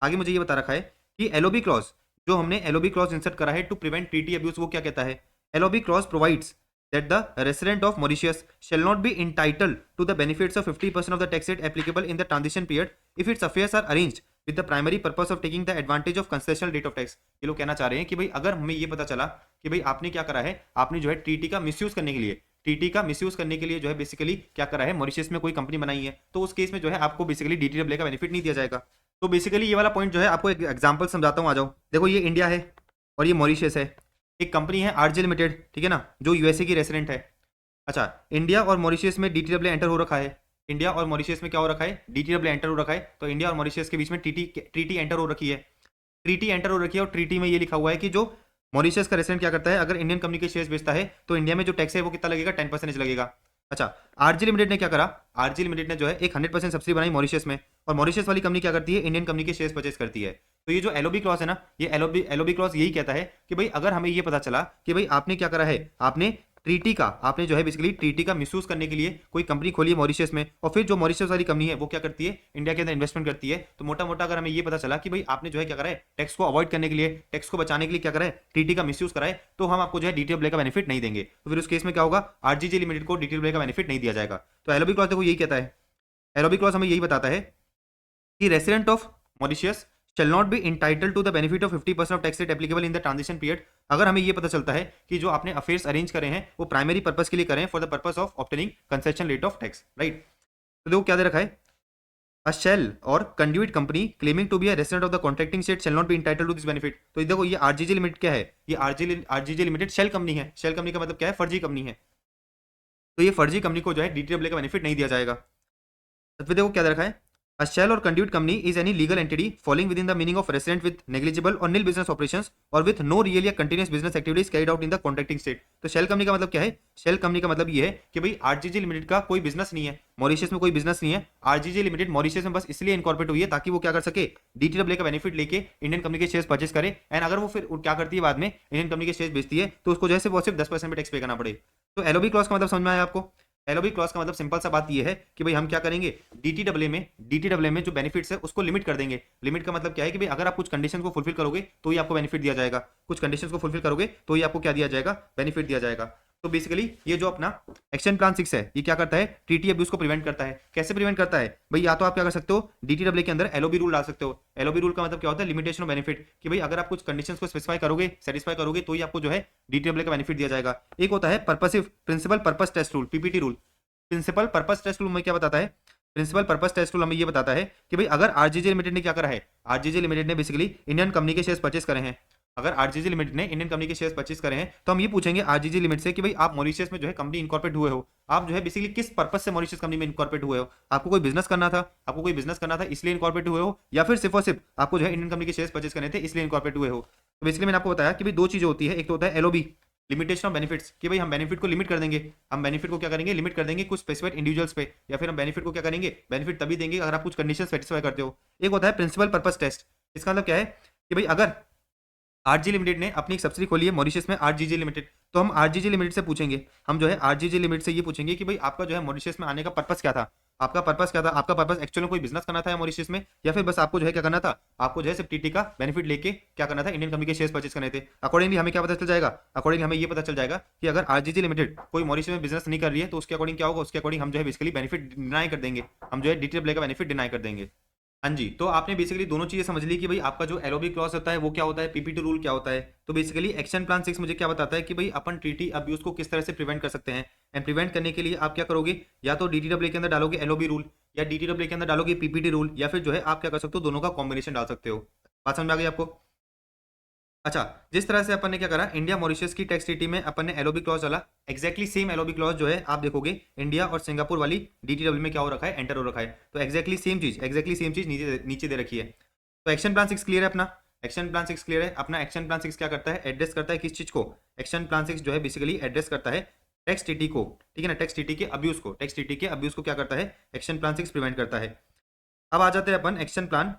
Speaker 1: आगे मुझे ये बता रखा है कि एलओबी क्लॉज, जो हमने एलओबी क्लॉज इंसर्ट करा है टू प्रिवेंट ट्रीटी अब्यूज, वो क्या कहता है, LOB clause provides that the resident of Mauritius shall not be entitled to the benefits of 50% of the tax rate applicable in the transition period if its affairs are arranged with the primary purpose of taking the advantage of concessional rate of tax। ये लोग कहना चाह रहे हैं कि भाई अगर हमें ये पता चला कि भाई आपने क्या करा है, आपने जो है टीटी का मिसयूज करने के लिए, टीटी का मिसयूज करने के लिए जो है बेसिकली क्या करा है, मॉरिशस में कोई कंपनी बनाई है, तो उस केस में जो है आपको बेसिकली डीटीडब्ल्यू का बेनिफिट नहीं दिया जाएगा। तो बेसिकली ये वाला पॉइंट जो है आपको एक एग्जाम्पल समझाता हूँ, आ जाओ। देखो ये इंडिया है और ये मॉरिशस है, एक कंपनी है आरजे लिमिटेड, ठीक है ना, जो यूएसए की रेसिडेंट है। अच्छा, इंडिया और मॉरिशस में डीटीडब्ल्यू एंटर हो रखा है, इंडिया और मॉरिशस में क्या हो रखा है, डीटीडब्ल्यू एंटर हो रखा है, तो इंडिया और मॉरिशस के बीच में ट्रीटी एंटर हो रखी है, ट्रीटी एंटर हो रखी है, और ट्रीटी में ये लिखा हुआ है कि जो मॉरिशस का रेसिडेंट क्या करता है, अगर इंडियन कंपनी के शेयर्स बेचता है तो इंडिया में जो टैक्स है वो कितना लगेगा, 10% लगेगा। अच्छा, आरजी लिमिटेड ने क्या करा, आरजी लिमिटेड ने जो है एक 100% सब्सिडी बनाई मॉरिशस में, और मॉरिशस वाली कंपनी क्या करती है, इंडियन कंपनी के शेयर्स परचेस करती है। तो ये जो एलओबी क्लॉज है ना, ये एलओबी क्लॉज यही कहता है कि भाई अगर हमें ये पता चला कि भाई आपने क्या करा है, आपने ट्रीटी का, आपने जो है बेसिकली ट्रीटी का मिसयूज करने के लिए कोई कंपनी खोली है मॉरिशस में, और फिर जो मॉरिशस वाली कंपनी है वो क्या करती है, इंडिया के अंदर इन्वेस्टमेंट करती है, तो मोटा मोटा अगर हमें ये पता चला कि भाई आपने जो है क्या करा है, टैक्स को अवॉइड करने के लिए, टैक्स को बचाने के लिए क्या करा है, ट्रीटी का मिसयूज करा है, तो हम आपको जो है डीटीडब्ल्यू का बेनिफिट नहीं देंगे। तो फिर उस केस में क्या होगा, आरजीजी लिमिटेड को डीटीडब्ल्यू का बेनिफिट नहीं दिया जाएगा। तो एलओबी क्लॉज देखो यही कहता है, एलओबी क्लॉज हमें यही बताता है कि resident of Mauritius shall not be entitled to the benefit of 50% of tax rate applicable in the transition period। अगर हमें ये पता चलता है कि जो आपने अफेयर्स अरेंज करे हैं वो प्राइमरी पर्पस के लिए करें, for the purpose of obtaining concession rate of tax, right. तो देखो क्या दे रखा है, a shell or conduit company claiming to be a resident of the contracting state shall not be entitled to this benefit। तो देखो ये आरजीजी लिमिटेड क्या है, ये आरजीजी लिमिटेड शेल कंपनी है, शेल कंपनी का मतलब क्या है, फर्जी कंपनी है, तो ये फर्जी कंपनी को जो है डीटीडब्ल्यू का बेनिफिट नहीं दिया जाएगा। तो फिर देखो क्या दे रखा है, A shell or conduit company is any legal entity falling within the meaning of resident with negligible or nil business operations or with no real या continuous business activities carried out in the contracting state। तो शेल कंपनी का मतलब क्या है, शेल कंपनी का मतलब ये है कि भाई आरजीजी लिमिटेड का कोई बिजनेस नहीं है, मॉरिशस में कोई बिजनेस नहीं है, आरजीजी लिमिटेड मॉरिशस में बस इसलिए इनकॉर्पोरेट हुई है ताकि वो क्या कर सके, डीटीडब्ल्यू का बेनिफिट लेके इंडियन कंपनी के शेयर्स परचेस करे, एंड अगर वो फिर क्या करती है बाद में इंडियन कंपनी के शेयर्स बेचती है तो उसको जैसे वो सिर्फ 10% में टैक्स पे करना पड़े। तो एलओबी क्लॉज का मतलब समझ में आया आपको, एलओबी क्लॉज का मतलब सिंपल सा बात ये है कि भाई हम क्या करेंगे, डीटीडब्ल्यू में जो बेनिफिट्स है उसको लिमिट कर देंगे। लिमिट का मतलब क्या है कि भाई अगर आप कुछ कंडीशन को फुलफिल करोगे तो ही आपको बेनिफिट दिया जाएगा, कुछ कंडीशंस को फुलफिल करोगे तो ही आपको क्या दिया जाएगा, बेनिफिट दिया जाएगा। तो बेसिकली ये जो अपना एक्शन प्लान 6 है ये क्या करता है, ट्रीटी अब्यूज को प्रिवेंट करता है। कैसे प्रिवेंट करता है भाई, या तो आप क्या कर सकते हो, डीटीडब्ल्यू के अंदर एलओबी रूल डाल सकते हो। एलओबी रूल का मतलब क्या होता है, लिमिटेशन ऑफ बेनिफिट, कि भाई अगर आप कुछ कंडीशंस को स्पेसिफाई करोगे, सेटिस्फाई करोगे तो ही आपको जो है डीटीडब्ल्यू का बेनिफिट दिया जाएगा। एक होता है purposive principal purpose test rule, PPT rule. Principal purpose test rule में क्या बताता है, प्रिंसिपल पर्पस टेस्ट रूल हमें ये बताता है कि भाई अगर आरजीजी लिमिटेड ने क्या करा है, आरजीजी लिमिटेड ने बेसिकली इंडियन कंपनी के शेयर्स परचेस करे हैं, अगर आरजीजी लिमिटेड ने इंडियन कंपनी के शेयर्स परचेस करे हैं तो हम ये पूछेंगे आरजीजी लिमिटेड से कि भाई आप मॉरिशस में जो है कंपनी इनकॉर्पोरेट हुए हो, आप जो है बेसिकली किस पर्पस से मॉरिशस कंपनी में इनकॉर्पोरेट हुए हो, आपको कोई बिजनेस करना था, आपको कोई बिजनेस करना था इसलिए इनकॉर्पोरेट हुए हो, या फिर सिर्फ और सिर्फ आपको जो है इंडियन कंपनी के शेयर्स परचेस करने थे इसलिए इनकॉर्पोरेट हुए हो। तो बेसिकली मैंने आपको बताया कि भाई दो चीजें होती है, एक तो होता है एलओबी, लिमिटेशन ऑफ बेनिफिट्स, कि भाई हम बेनिफिट को लिमिट कर देंगे, हम बेनिफिट को क्या करेंगे, लिमिट कर देंगे कुछ स्पेसिफाइड इंडिविजुअल्स पे, या फिर हम बेनिफिट को क्या करेंगे, बेनिफिट तभी देंगे अगर आप कुछ कंडीशन सेटिस्फाई करते हो। एक होता है प्रिंसिपल पर्पस टेस्ट, इसका मतलब क्या है कि भाई अगर आरजी लिमिटेड ने अपनी एक सब्सिडी खोली है मॉरिशस में आरजीजी लिमिटेड, तो हम आरजीजी लिमिटेड से पूछेंगे, हम जो है आरजीजी लिमिटेड से ये पूछेंगे कि भाई आपका जो है मॉरिशस में आने का पर्पस क्या था, आपका पर्पस क्या था, आपका पर्पस एक्चुअली में कोई बिजनेस करना था मॉरिशस में, या फिर बस आपको जो है क्या करना था, आपको जो है सिर्फ टीटी का बेनिफिट लेके क्या करना था, इंडियन कंपनी के शेयर्स परचेस करने थे। अकॉर्डिंगली हमें क्या पता चल जाएगा, अकॉर्डिंगली हमें ये पता चल जाएगा कि अगर आरजीजी लिमिटेड कोई मॉरिशस में बिजनेस नहीं कर रही है तो उसके अकॉर्डिंग क्या होगा, उसके अकॉर्डिंग हम जो है बेसिकली बेनिफिट डिनाई कर देंगे, हम जो है डीटीडब्ल्यू का बेनिफिट डिनाई कर देंगे। हाँ जी, तो आपने बेसिकली दोनों चीजें समझ ली कि भाई आपका जो एलओबी क्लॉज होता है वो क्या होता है, पीपीटी रूल क्या होता है। तो बेसिकली एक्शन प्लान 6 मुझे क्या बताता है कि भाई अपन ट्रीटी अब्यूज को किस तरह से प्रिवेंट कर सकते हैं, एंड प्रिवेंट करने के लिए आप क्या करोगे, या तो डीटीडब्ल्यू के अंदर डालोगे एलओबी रूल, या डीटीडब्ल्यू के अंदर डालोगे पीपीटी रूल, या फिर जो है आप क्या कर सकते हो, दोनों का कॉम्बिनेशन डाल सकते हो। बात समझ में आ गई आपको। अच्छा, जिस तरह से अपन ने क्या करा, इंडिया मॉरिशस की टैक्स ट्रीटी में अपन ने एलओबी क्लॉज डाला, एक्जैक्टली सेम एलओबी क्लॉज जो है आप देखोगे इंडिया और सिंगापुर वाली डीटीडब्ल्यू में क्या हो रखा है, एंटर हो रखा है। तो एक्जैक्टली सेम चीज नीचे दे रखी है। तो एक्शन प्लान 6 क्लियर है अपना, एक्शन प्लान 6 क्लियर है अपना। एक्शन प्लान 6 क्या करता है, एड्रेस करता है किस चीज को, एक्शन प्लान 6 जो है बेसिकली एड्रेस करता है टैक्स टीटी को, ठीक है ना, टैक्स टीटी के अब्यूज को, टैक्स टीटी के अब्यूज को क्या करता है, एक्शन प्लान 6 प्रिवेंट करता है। अब आ जाते हैं अपन एक्शन प्लान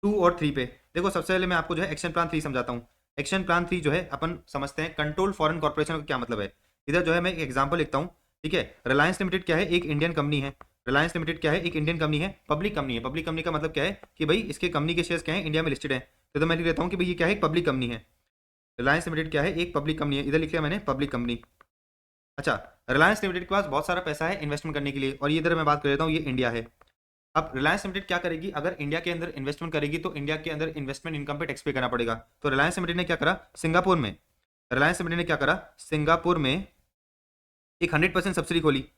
Speaker 1: 2 और 3 पे। देखो सबसे पहले मैं आपको जो है एक्शन प्लान 3 समझाता हूँ। एक्शन प्लान 3 जो है अपन समझते हैं कंट्रोल फॉरेन कॉर्पोरेशन का क्या मतलब है। इधर जो है मैं एक एग्जांपल लिखता हूँ, ठीक है। रिलायंस लिमिटेड क्या है, एक इंडियन कंपनी है। रिलायंस लिमिटेड क्या है, एक इंडियन कंपनी है, पब्लिक कंपनी है। पब्लिक कंपनी का मतलब क्या है कि भाई इसके कंपनी के शेयर्स क्या है, इंडिया में लिस्टेड है। तो मैं लिख देता हूँ कि भाई ये क्या है, एक पब्लिक कंपनी है। रिलायंस लिमिटेड क्या है, एक पब्लिक कंपनी है। इधर लिख लिया मैंने पब्लिक कंपनी। अच्छा, रिलायंस लिमिटेड के पास बहुत सारा पैसा है इन्वेस्टमेंट करने के लिए, और ये इधर मैं बात कर लेता हूँ, ये इंडिया है। अब रिलायंस लिमिटेड क्या करेगी, अगर इंडिया के अंदर इन्वेस्टमेंट करेगी तो इंडिया के अंदर इन्वेस्टमेंट इनकम पे टैक्स पे करना पड़ेगा। तो रिलायंस लिमिटेड ने क्या करा, सिंगापुर में, रिलायंस लिमिटेड ने क्या करा, सिंगापुर में एक 100% सब्सिडी खोली।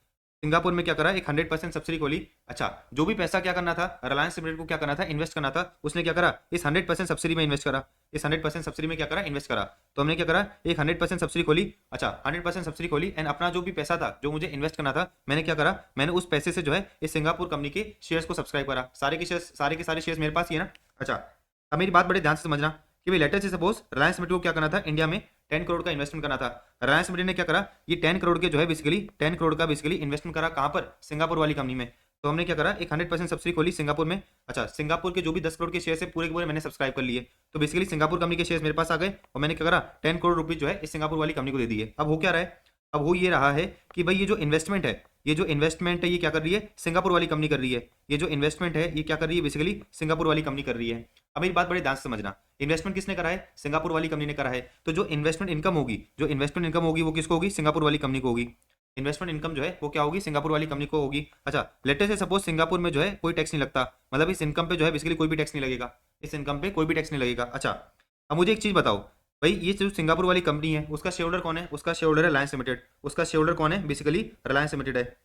Speaker 1: सिंगापुर में क्या करा, एक 100% सब्सिडी खोली। अच्छा, जो भी पैसा क्या करना था, रिलायंस लिमिटेड को क्या करना था, इन्वेस्ट करना था, उसने क्या करा, इस 100% सब्सिडी में इन्वेस्ट करा। इस 100% सब्सिडी में क्या करा, इन्वेस्ट करा। तो हमने क्या करा, एक 100% सब्सिडी खोली। अच्छा, 100% सब्सिडी खोली, एंड अपना जो भी पैसा था जो मुझे इन्वेस्ट करना था, मैंने क्या करा, मैंने उस पैसे से जो है इस सिंगापुर कंपनी के शेयर्स को सब्सक्राइब करा। सारे के सारे शेयर्स मेरे पास ही है ना। अच्छा, अब मेरी बात बड़े ध्यान से समझना कि भाई लेटर से सपोज रिलायंस लिमिटेड को क्या करना था, इंडिया में 10 करोड़ का इन्वेस्टमेंट करना था। रिलायंस लिमिटेड ने क्या करा, ये 10 करोड़ के जो है बेसिकली 10 करोड़ का बेसिकली इन्वेस्टमेंट करा कहाँ पर, सिंगापुर वाली कंपनी में। तो हमने क्या करा, एक 100% सब्सिडी खोली सिंगापुर में। अच्छा, सिंगापुर के जो भी 10 करोड़ के शेयर है पूरे के पूरे मैंने सब्सक्राइब कर लिए। तो बेसिकली सिंगापुर कंपनी के शेयर मेरे पास आ गए और मैंने क्या करा, 10 करोड़ रुपीज जो है इस सिंगापुर वाली कंपनी को दे दिए। अब हो क्या रहा है, अब हो ये रहा है कि भाई ये जो इन्वेस्टमेंट है, ये जो इन्वेस्टमेंट है ये क्या कर रही है, सिंगापुर वाली कंपनी कर रही है। ये जो इन्वेस्टमेंट है ये क्या कर रही है, बेसिकली सिंगापुर वाली कंपनी कर रही है। अब मेरी बात बड़े ध्यान से समझना, इन्वेस्टमेंट किसने करा है, सिंगापुर वाली कंपनी ने करा है। तो जो इन्वेस्टमेंट इनकम होगी, जो इन्वेस्टमेंट इनकम होगी वो किसको होगी, सिंगापुर वाली कंपनी को होगी। इन्वेस्टमेंट इनकम जो है वो क्या होगी, सिंगापुर वाली कंपनी को होगी। अच्छा, लेटर से सपोज सिंगापुर में जो है कोई टैक्स नहीं लगता, मतलब इस इनकम पे जो है बेसिकली कोई भी टैक्स नहीं लगेगा, इस इनकम पे कोई भी टैक्स नहीं लगेगा। अच्छा, अब मुझे एक चीज बताओ भाई, ये जो सिंगापुर वाली कंपनी है उसका शेयर होल्डर कौन है, उसका शेयर होल्डर है रिलायंस लिमिटेड। उसका शेयर होल्डर कौन है, बेसिकली रिलायंस लिमिटेड है।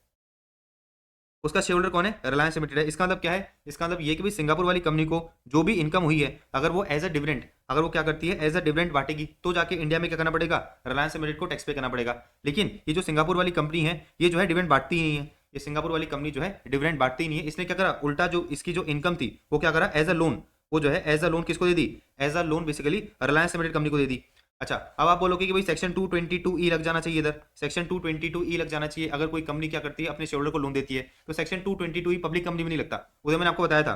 Speaker 1: उसका शेयर होल्डर कौन है, रिलायंस लिमिटेड है। इसका मतलब क्या है, इसका मतलब ये कि भाई सिंगापुर वाली कंपनी को जो भी इनकम हुई है, अगर वो एज अ डिविडेंड, अगर वो क्या करती है एज अ डिविडेंड बांटेगी, तो जाके इंडिया में क्या करना पड़ेगा, रिलायंस लिमिटेड को टैक्स पे करना पड़ेगा। लेकिन ये जो सिंगापुर वाली कंपनी है ये जो है डिविडेंड बांटती ही नहीं है, ये सिंगापुर वाली कंपनी जो है डिविडेंड बांटती ही नहीं है। इसने क्या करा, उल्टा जो इसकी जो इनकम थी वो क्या करा, एज अ लोन, वो जो है एज अ लोन किसको दे दी, as a loan basically Reliance limited company को दे दी। अच्छा, अब आप बोलोगे कि भाई सेक्शन 222E लग जाना चाहिए, इधर सेक्शन 222E लग जाना चाहिए अगर कोई कंपनी क्या करती है अपने शेयर होल्डर को लोन देती है। तो सेक्शन 222E पब्लिक कंपनी में नहीं लगता, उधर मैंने आपको बताया था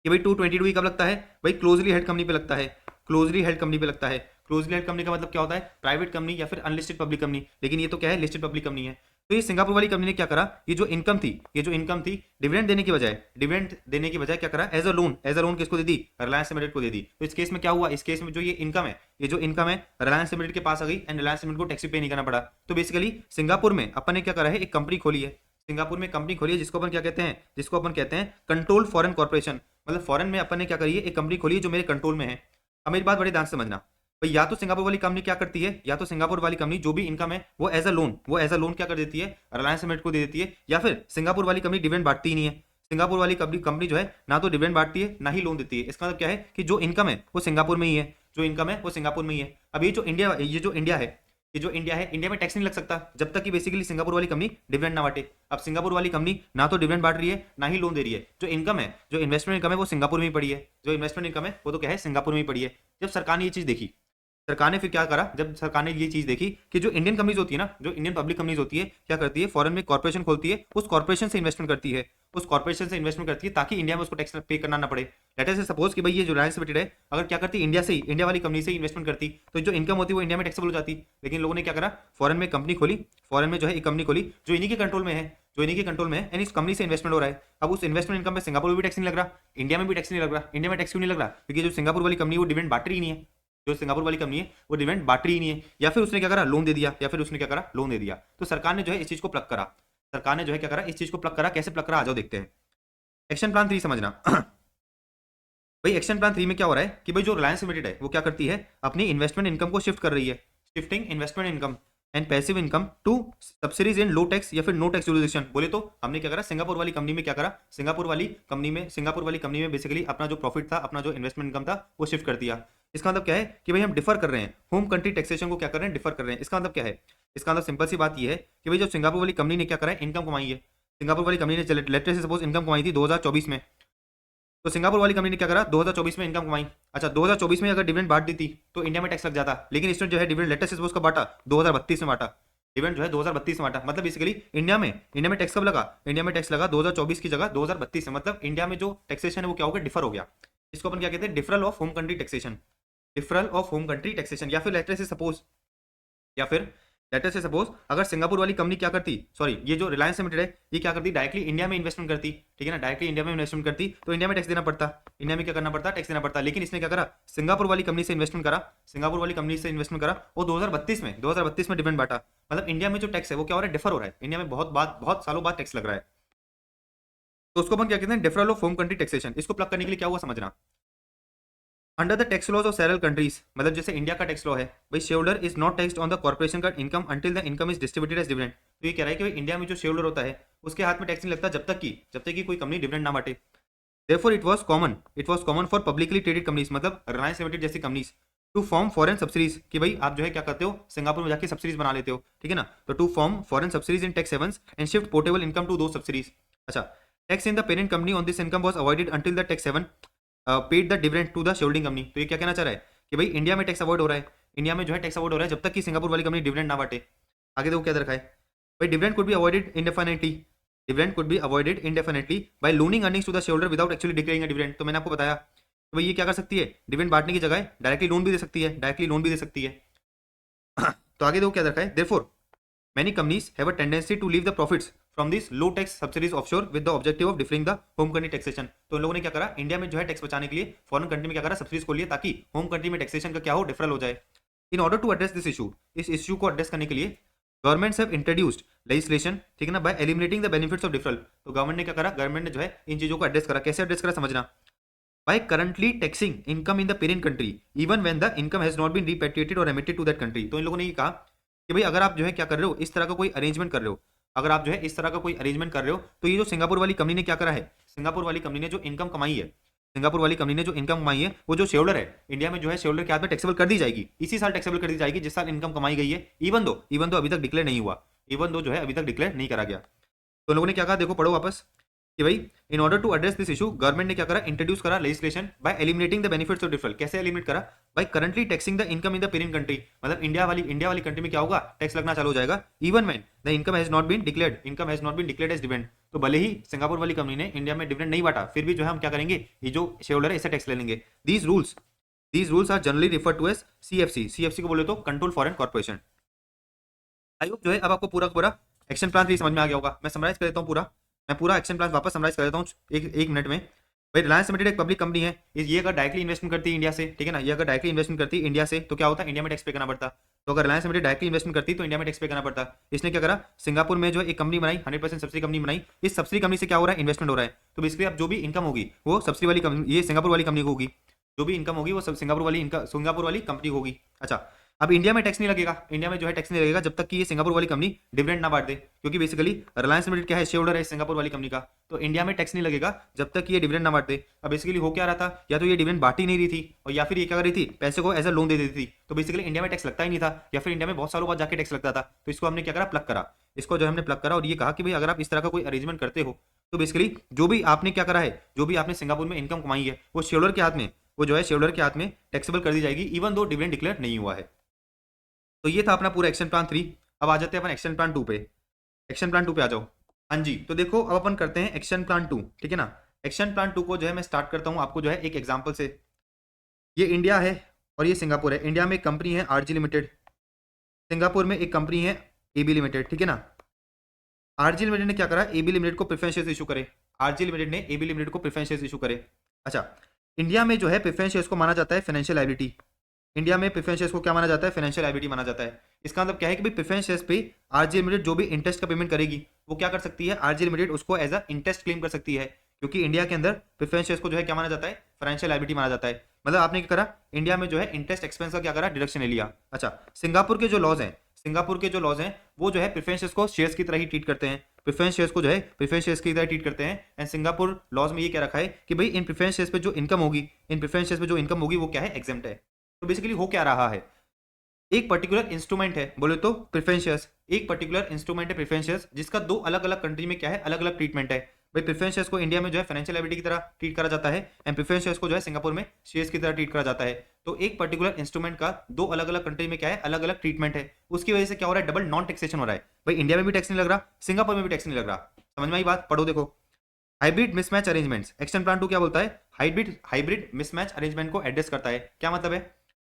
Speaker 1: कि भाई 222E कब लगता है, भाई क्लोजली हेल्ड कंपनी पे लगता है, क्लोजली हेल्ड कंपनी पे लगता है। क्लोजली हेल्ड कंपनी का मतलब क्या होता है, प्राइवेट कंपनी या फिर अनलिस्टेड पब्लिक कंपनी, लेकिन ये तो क्या है, लिस्टेड पब्लिक कंपनी है। तो ये सिंगापुर वाली कंपनी ने क्या करा, ये जो इनकम थी, ये जो इनकम थी डिविडेंड देने की बजाय, डिविडेंड देने की बजाय क्या करा, as a loan, as a loan किसको दे दी, रिलायंस लिमिटेड को दे दी। तो इस केस में क्या हुआ, इस केस में जो ये इनकम है, ये जो इनकम है रिलायंस लिमिटेड के पास आ गई एंड रिलायंस लिमिटेड को टैक्स पे नहीं करना पड़ा। तो बेसिकली सिंगापुर में अपन ने क्या करा है, एक कंपनी खोली है, सिंगापुर में कंपनी खोली है जिसको अपन क्या कहते हैं, जिसको अपन कहते हैं कंट्रोल फॉरेन कॉर्पोरेशन। मतलब फॉरेन में अपन ने क्या करी है, एक कंपनी खोली है जो मेरे कंट्रोल में है। अब मेरी बात बड़ी ध्यान से समझना भाई, या तो सिंगापुर वाली कंपनी क्या करती है, या तो सिंगापुर वाली कंपनी जो भी इनकम है वो एज अ लोन, वो एज अ लोन क्या कर देती है, रिलायंस लिमिटेड को दे देती है। या फिर सिंगापुर वाली कंपनी डिविडेंड बांटती ही नहीं है, सिंगापुर वाली कंपनी जो है ना तो डिविडेंड बांटती है ना ही लोन देती है। इसका मतलब क्या है कि जो इनकम है वो सिंगापुर में ही है, जो इनकम है वो सिंगापुर में ही है। अब ये जो इंडिया है, ये जो इंडिया है, इंडिया में टैक्स नहीं लग सकता जब तक कि बेसिकली सिंगापुर वाली कंपनी डिविडेंड ना बांटे। अब सिंगापुर वाली कंपनी ना तो डिविडेंड बांट रही है ना ही लोन दे रही है, जो इनकम है, जो इन्वेस्टमेंट इनकम है वो सिंगापुर में ही पड़ी है, जो इन्वेस्टमेंट इनकम है वो तो क्या है, सिंगापुर में ही पड़ी है। जब सरकार ने ये चीज देखी, सरकार ने फिर क्या करा, जब सरकार ने ये चीज देखी कि जो इंडियन कंपनीज होती है ना, जो इंडियन पब्लिक कंपनीज होती है क्या करती है, फॉरेन में कॉर्पोरेशन खोलती है, उस कॉर्पोरेशन से इन्वेस्टमेंट करती है, उस कॉर्पोरेशन से इन्वेस्टमेंट करती है ताकि इंडिया में उसको टैक्स पे करना ना पड़े। लेट से सपोज कि भाई ये जो रिलायंस लिमिटेड है अगर क्या करती इंडिया से ही, इंडिया वाली कंपनी से इन्वेस्टमेंट करती, तो जो इनकम होती है वो इंडिया में टैक्सेबल हो जाती। लेकिन लोगों ने क्या करा, फॉरेन में कंपनी खोली, फॉरेन में जो है एक कंपनी खोली जो इन्हीं के कंट्रोल में है, जो इन्हीं के कंट्रोल में है एंड इस कंपनी से इन्वेस्टमेंट हो रहा है। अब उस इन्वेस्टमेंट इनकम पे सिंगापुर में भी टैक्स नहीं लग रहा, इंडिया में भी टैक्स नहीं लग रहा। इंडिया में टैक्स क्यों नहीं लग रहा, क्योंकि जो सिंगापुर वाली कंपनी वो डिविडेंड बांट रही नहीं है, जो सिंगापुर वाली कंपनी है वो डिविडेंड बांट रही नहीं है, या फिर उसने क्या करा, लोन दे दिया, या फिर उसने क्या करा, लोन दे दिया। तो सरकार ने जो है इस चीज को प्लग करा, सरकार ने जो है क्या करा, इस चीज को प्लग करा। कैसे प्लग करा, आ जाओ देखते हैं। एक्शन प्लान 3 समझना भाई, एक्शन प्लान 3 में क्या हो रहा है कि भाई जो रिलायंस लिमिटेड है वो क्या करती है, अपनी इन्वेस्टमेंट इनकम को शिफ्ट कर रही है, shifting investment income and passive income to subsidies in low tax या फिर नो टैक्स जुरिडिक्शन। बोले तो हमने क्या करा, सिंगापुर वाली कंपनी में क्या करा, सिंगापुर वाली कंपनी में बेसिकली अपना जो प्रॉफिट था, अपना जो इन्वेस्टमेंट इनकम था वो शिफ्ट कर दिया। इसका मतलब क्या है कि भाई हम डिफर कर रहे हैं, होम कंट्री टैक्सेशन को क्या कर रहे हैं, डिफर कर रहे हैं। इसका मतलब क्या है, इसका मतलब सिंपल सी बात ये है कि भाई जो सिंगापुर वाली कंपनी ने क्या करा है, इनकम कमाई है, सिंगापुर वाली कंपनी ने लेटर से सपोज इनकम कमाई थी 2024 में, तो सिंगापुर वाली कंपनी ने क्या करा, 2024 में इनकम कमाई। अच्छा, 2024 में अगर डिविडेंड बांट दी थी तो इंडिया में टैक्स लग जाता, लेकिन इसने जो है डिविडेंड लेटर से सपोज का बांटा 2032 में बांटा, डिविडेंड जो है 2032 में बांटा। मतलब बेसिकली इंडिया में टैक्स कब लगा, इंडिया में टैक्स लगा 2024 की जगह 2032 में। मतलब इंडिया में जो टैक्सेशन है वो क्या हो गया, डिफर हो गया। इसको अपन क्या कहते हैं, deferral of home country taxation, deferral of home country taxation. या फिर लेटर से सपोज अगर सिंगापुर वाली कंपनी क्या करती, सॉरी ये जो रिलायंस लिमिटेड है ये क्या करती, डायरेक्टली इंडिया में इन्वेस्टमेंट करती, ठीक है ना, डायरेक्टली इंडिया में इन्वेस्टमेंट करती तो इंडिया में टैक्स देना पड़ता, इंडिया में क्या करना पड़ता, टैक्स देना पड़ता। लेकिन इसने क्या करा, सिंगापुर वाली कंपनी से इन्वेस्टमेंट करा, सिंगापुर वाली कंपनी से इन्वेस्टमेंट करा और 2032 में डिविडेंड बांटा। मतलब इंडिया में जो टैक्स है वो क्या हो रहा है, डिफर हो रहा है, इंडिया में बहुत सालों बाद टैक्स लग रहा है। तो उसको अपन क्या कहते हैं, deferral of home country taxation. इसको प्लग करने के लिए क्या हुआ समझना, under the tax laws of several countries, मतलब जैसे इंडिया का टैक्स लॉ है भाई, shareholder is not taxed on the corporation का income until the income is distributed as dividend. तो ये कह रहा है कि भाई इंडिया में जो शेयरहोल्डर होता है उसके हाथ में टैक्स नहीं लगता जब तक कि कोई कंपनी डिविडेंड ना बांटे। Therefore it was common for publicly traded companies, मतलब रिलायंस लिमिटेड जैसी companies, to form foreign subsidiaries, कि भाई आप जो है क्या करते हो, सिंगापुर में जाके सब्सिडीज बना लेते हो, ठीक है ना। तो to form foreign subsidiaries in tax havens and shift portable income to दो सब्सिडीज। अच्छा, tax in the parent company on this income was avoided until the tax haven paid the dividend to the shareholding company. तो ये क्या कहना चाह रहा है कि भाई इंडिया में टैक्स अवॉइड हो रहा है, इंडिया में जो है टैक्स अवॉइड हो रहा है जब तक कि सिंगापुर वाली कंपनी डिविडेंड ना बांटे। आगे देखो क्या रखा है भाई, dividend could be avoided indefinitely, dividend could be avoided indefinitely by loaning earnings to the shareholder without actually declaring a dividend. तो मैंने आपको बताया तो भाई ये क्या कर सकती है, डिविडेंड बांटने की जगह डायरेक्टली लोन भी दे सकती है, डायरेक्टली लोन भी दे सकती है। तो आगे देखो क्या रखा है, therefore many companies have a tendency to leave the profits from these low tax subsidies offshore with the objective of deferring the home country taxation। तो इन लोगों ने क्या करा, इंडिया में जो है टैक्स बचाने के लिए फॉरेन कंट्री में क्या करा, सब्सिडीज को लिए ताकि होम कंट्री में टैक्सेशन का क्या हो, डिफरल हो जाए। In order to address this issue, इस इशू को एड्रेस करने के लिए गवर्नमेंट्स हैव इंट्रोड्यूस्ड लेजिस्लेशन, ठीक है ना, bye eliminating the benefits of deferral. तो गवर्नमेंट ने क्या करा, गवर्नमेंट ने जो है इन चीजों को एड्रेस करा। कैसे एड्रेस करा समझना, by currently taxing income in the parent country even when the income has not been repatriated or remitted to that country। तो इन लोगों ने ये कहा कि भाई अगर आप जो है क्या कर रहे हो, इस तरह का कोई अरेंजमेंट कर रहे हो, अगर आप जो है इस तरह का कोई अरेंजमेंट कर रहे हो, तो ये जो सिंगापुर वाली कंपनी ने क्या करा है, सिंगापुर वाली कंपनी ने जो इनकम कमाई है, सिंगापुर वाली कंपनी ने जो इनकम कमाई है, वो जो शेयरहोल्डर है इंडिया में जो है शेयरहोल्डर के हाथ में टैक्सेबल कर दी जाएगी, इसी साल टैक्सेबल कर दी जाएगी जिस साल इनकम कमाई गई है, इवन दो अभी तक डिक्लेयर नहीं हुआ, इवन दो जो है अभी तक डिक्लेयर नहीं करा गया। तो लोगों ने क्या कहा, देखो पढ़ो वापस कि भाई in order to address this issue government ने क्या करा, इंट्रोड्यूस करा legislation by eliminating the benefits of deferral. कैसे एलिमिनेट करा, by currently taxing the income in the parent country, मतलब इंडिया वाली कंट्री में क्या होगा, टैक्स लगना चालू हो जाएगा, even when the income has not been declared as dividend. तो भले ही सिंगापुर वाली कंपनी ने इंडिया में डिविडेंड नहीं बांटा, फिर भी जो है हम क्या करेंगे, ये जो शेयरहोल्डर है इससे टैक्स ले लेंगे। These rules are generally refer to as CFC, CFC को बोले तो control foreign corporation. I hope जो है अब आपको पूरा का पूरा एक्शन प्लान भी समझ में आ गया होगा। मैं समराइज कर देता हूँ पूरा, मैं पूरा एक्शन प्लान वापस समराइज कर देता हूँ एक मिनट में। भाई रिलायंस लिमिटेड एक पब्लिक कंपनी है, ये अगर डायरेक्टली इन्वेस्टमेंट करती है इंडिया से, ठीक है ना, ये अगर डायरेक्टली इन्वेस्टमेंट करती है इंडिया से तो क्या होता है, इंडिया में टैक्स पे करना पड़ता। तो अगर रिलायंस लिमिटेड डायरेक्टली इन्वेस्टमेंट करती तो इंडिया में टैक्स पे करना पड़ता। इसने क्या करा, सिंगापुर में जो एक कंपनी बनाई, 100% सब्सिडी कंपनी बनाई, इस सब्सिडी कंपनी से क्या हो रहा है, इन्वेस्टमेंट हो रहा है। तो बेसिकली अब जो भी इनकम होगी वो सब्सिडी वाली कंपनी, ये सिंगापुर वाली कंपनी को होगी, जो भी इनकम होगी वो सब सिंगापुर वाली कंपनी को होगी। अच्छा, अब इंडिया में टैक्स नहीं लगेगा, इंडिया में जो है टैक्स नहीं लगेगा जब तक कि ये सिंगापुर वाली कंपनी डिविडेंड ना बांट दे, क्योंकि बेसिकली रिलायंस लिमिटेड क्या है, शेयरहोल्डर है सिंगापुर वाली कंपनी का। तो इंडिया में टैक्स नहीं लगेगा जब तक कि ये डिविडेंड ना बांट दे। अब बेसिकली हो क्या रहा था, या तो ये डिविडेंड बांट ही नहीं रही थी, और या फिर ये क्या कर रही थी, पैसे को एज अ लोन दे देती थी। तो बेसिकली इंडिया में टैक्स लगता ही नहीं था, या फिर इंडिया में बहुत सालों बाद जाके टैक्स लगता था। तो इसको हमने क्या करा, प्लग करा, इसको जो हमने प्लग करा और ये कहा कि भाई अगर आप इस तरह का कोई अरेंजमेंट करते हो तो बेसिकली जो भी आपने क्या करा है, जो भी आपने सिंगापुर में इनकम कमाई है वो शेयरहोल्डर के हाथ में, वो जो है शेयरहोल्डर के हाथ में टैक्सेबल कर दी जाएगी, इवन दो डिविडेंड डिक्लेयर नहीं हुआ है। तो ये था अपना पूरा एक्शन प्लान 3। अब आ जाते हैं अपन एक्शन प्लान 2 पे, एक्शन प्लान 2 पे आ जाओ। हाँ जी, तो देखो अब अपन करते हैं एक्शन प्लान 2, ठीक है ना। एक्शन प्लान 2 को जो है मैं स्टार्ट करता हूँ आपको जो है एक एग्जांपल से। ये इंडिया है और ये सिंगापुर है। इंडिया में एक कंपनी है आरजी लिमिटेड, सिंगापुर में एक कंपनी है एबी लिमिटेड, ठीक है ना। आरजी लिमिटेड ने क्या करा, एबी लिमिटेड को प्रेफरेंस शेयर्स इशू करे, आरजी लिमिटेड ने एबी लिमिटेड को प्रेफरेंस शेयर्स इशू करे। अच्छा, इंडिया में जो है प्रेफरेंस शेयर्स को माना जाता है फाइनेंशियल लायबिलिटी, इंडिया में प्रेफरेंस शेयर्स को क्या माना जाता है, फाइनेंशियल लायबिलिटी माना जाता है। इसका मतलब क्या है कि भाई प्रेफरेंस शेयर्स पे आरजी लिमिटेड जो भी इंटरेस्ट का पेमेंट करेगी वो क्या कर सकती है, आरजी लिमिटेड उसको एज अ इंटरेस्ट क्लेम कर सकती है, क्योंकि इंडिया के अंदर प्रेफरेंस शेयर्स को जो है क्या माना जाता है, फाइनेंशियल लायबिलिटी माना जाता है। मतलब आपने क्या करा, इंडिया में जो है इंटरेस्ट एक्सपेंस का क्या करा, डिडक्शन ले लिया। अच्छा, सिंगापुर के जो लॉज हैं वो जो है प्रेफरेंस शेयर्स को शेयर्स की तरह ही ट्रीट करते हैं, प्रेफरेंस शेयर्स को जो है प्रेफरेंस शेयर्स की तरह ट्रीट करते हैं। एंड सिंगापुर लॉज में ये क्या रखा है कि भाई इन प्रेफरेंस शेयर्स पे जो इनकम होगी, वो क्या है, एग्जेम्प्ट है। तो बेसिकली हो क्या रहा है, एक पर्टिकुलर इंस्ट्रूमेंट है, बोले तो प्रेफरेंस शेयर्स, एक पर्टिकुलर इंस्ट्रूमेंट है प्रेफरेंस शेयर्स, जिसका दो अलग अलग कंट्री में क्या है, अलग अलग ट्रीटमेंट है। भाई प्रेफरेंस शेयर्स को इंडिया में जो है फाइनेंशियल लायबिलिटी की तरह ट्रीट करा जाता है, एंड प्रेफरेंस शेयर्स को जो है सिंगापुर में शेयर्स की तरह ट्रीट करा जाता है। तो एक पर्टिकुलर इंस्ट्रूमेंट का दो अलग अलग कंट्री में क्या है, अलग अलग ट्रीटमेंट है, उसकी वजह से क्या हो रहा है, डबल नॉन टैक्सेशन हो रहा है। भाई इंडिया में भी टैक्स नहीं लग रहा, सिंगापुर में भी टैक्स नहीं लग रहा। समझ में आई बात, पढ़ो देखो। Hybrid mismatch arrangements, action plan 2 क्या बोलता है, हाइब्रिड मिसमैच अरेंजमेंट को एड्रेस करता है। क्या मतलब है,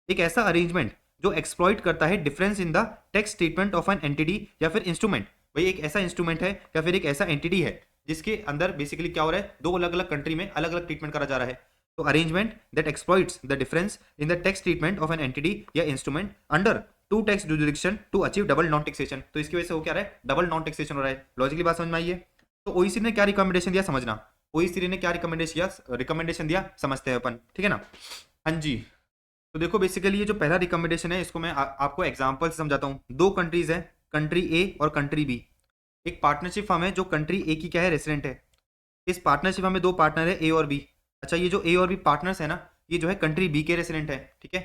Speaker 1: एक ऐसा अरेंजमेंट जो एक्सप्लॉइट करता है difference in the tax treatment of an entity या फिर इंस्ट्रूमेंट। भाई एक ऐसा इंस्ट्रूमेंट है या फिर एक ऐसा एंटिटी है जिसके अंदर बेसिकली क्या हो रहा है, दो अलग अलग कंट्री में अलग अलग ट्रीटमेंट करा जा रहा है। तो arrangement that exploits the difference in the tax treatment of an entity या instrument under two tax jurisdiction to achieve double non taxation. तो इसकी वजह से वो क्या रहा है, डबल नॉन टैक्सेशन हो रहा है। लॉजिकली बात समझ में आई है। तो ओईसीडी ने क्या रिकमेंडेशन दिया समझना, ओईसीडी ने क्या रिकमेंडेशन दिया समझते हैं अपन, ठीक है ना। हाँ जी, तो देखो बेसिकली ये जो पहला रिकमेंडेशन है इसको मैं आपको एग्जांपल से समझाता हूँ। दो कंट्रीज हैं, कंट्री ए और कंट्री बी। एक पार्टनरशिप फर्म है जो कंट्री ए की क्या है, रेसिडेंट है। इस पार्टनरशिप फर्म में दो पार्टनर है, ए और बी। अच्छा, ये जो ए और बी पार्टनर्स है ना, ये जो है कंट्री बी के रेसिडेंट है, ठीक है।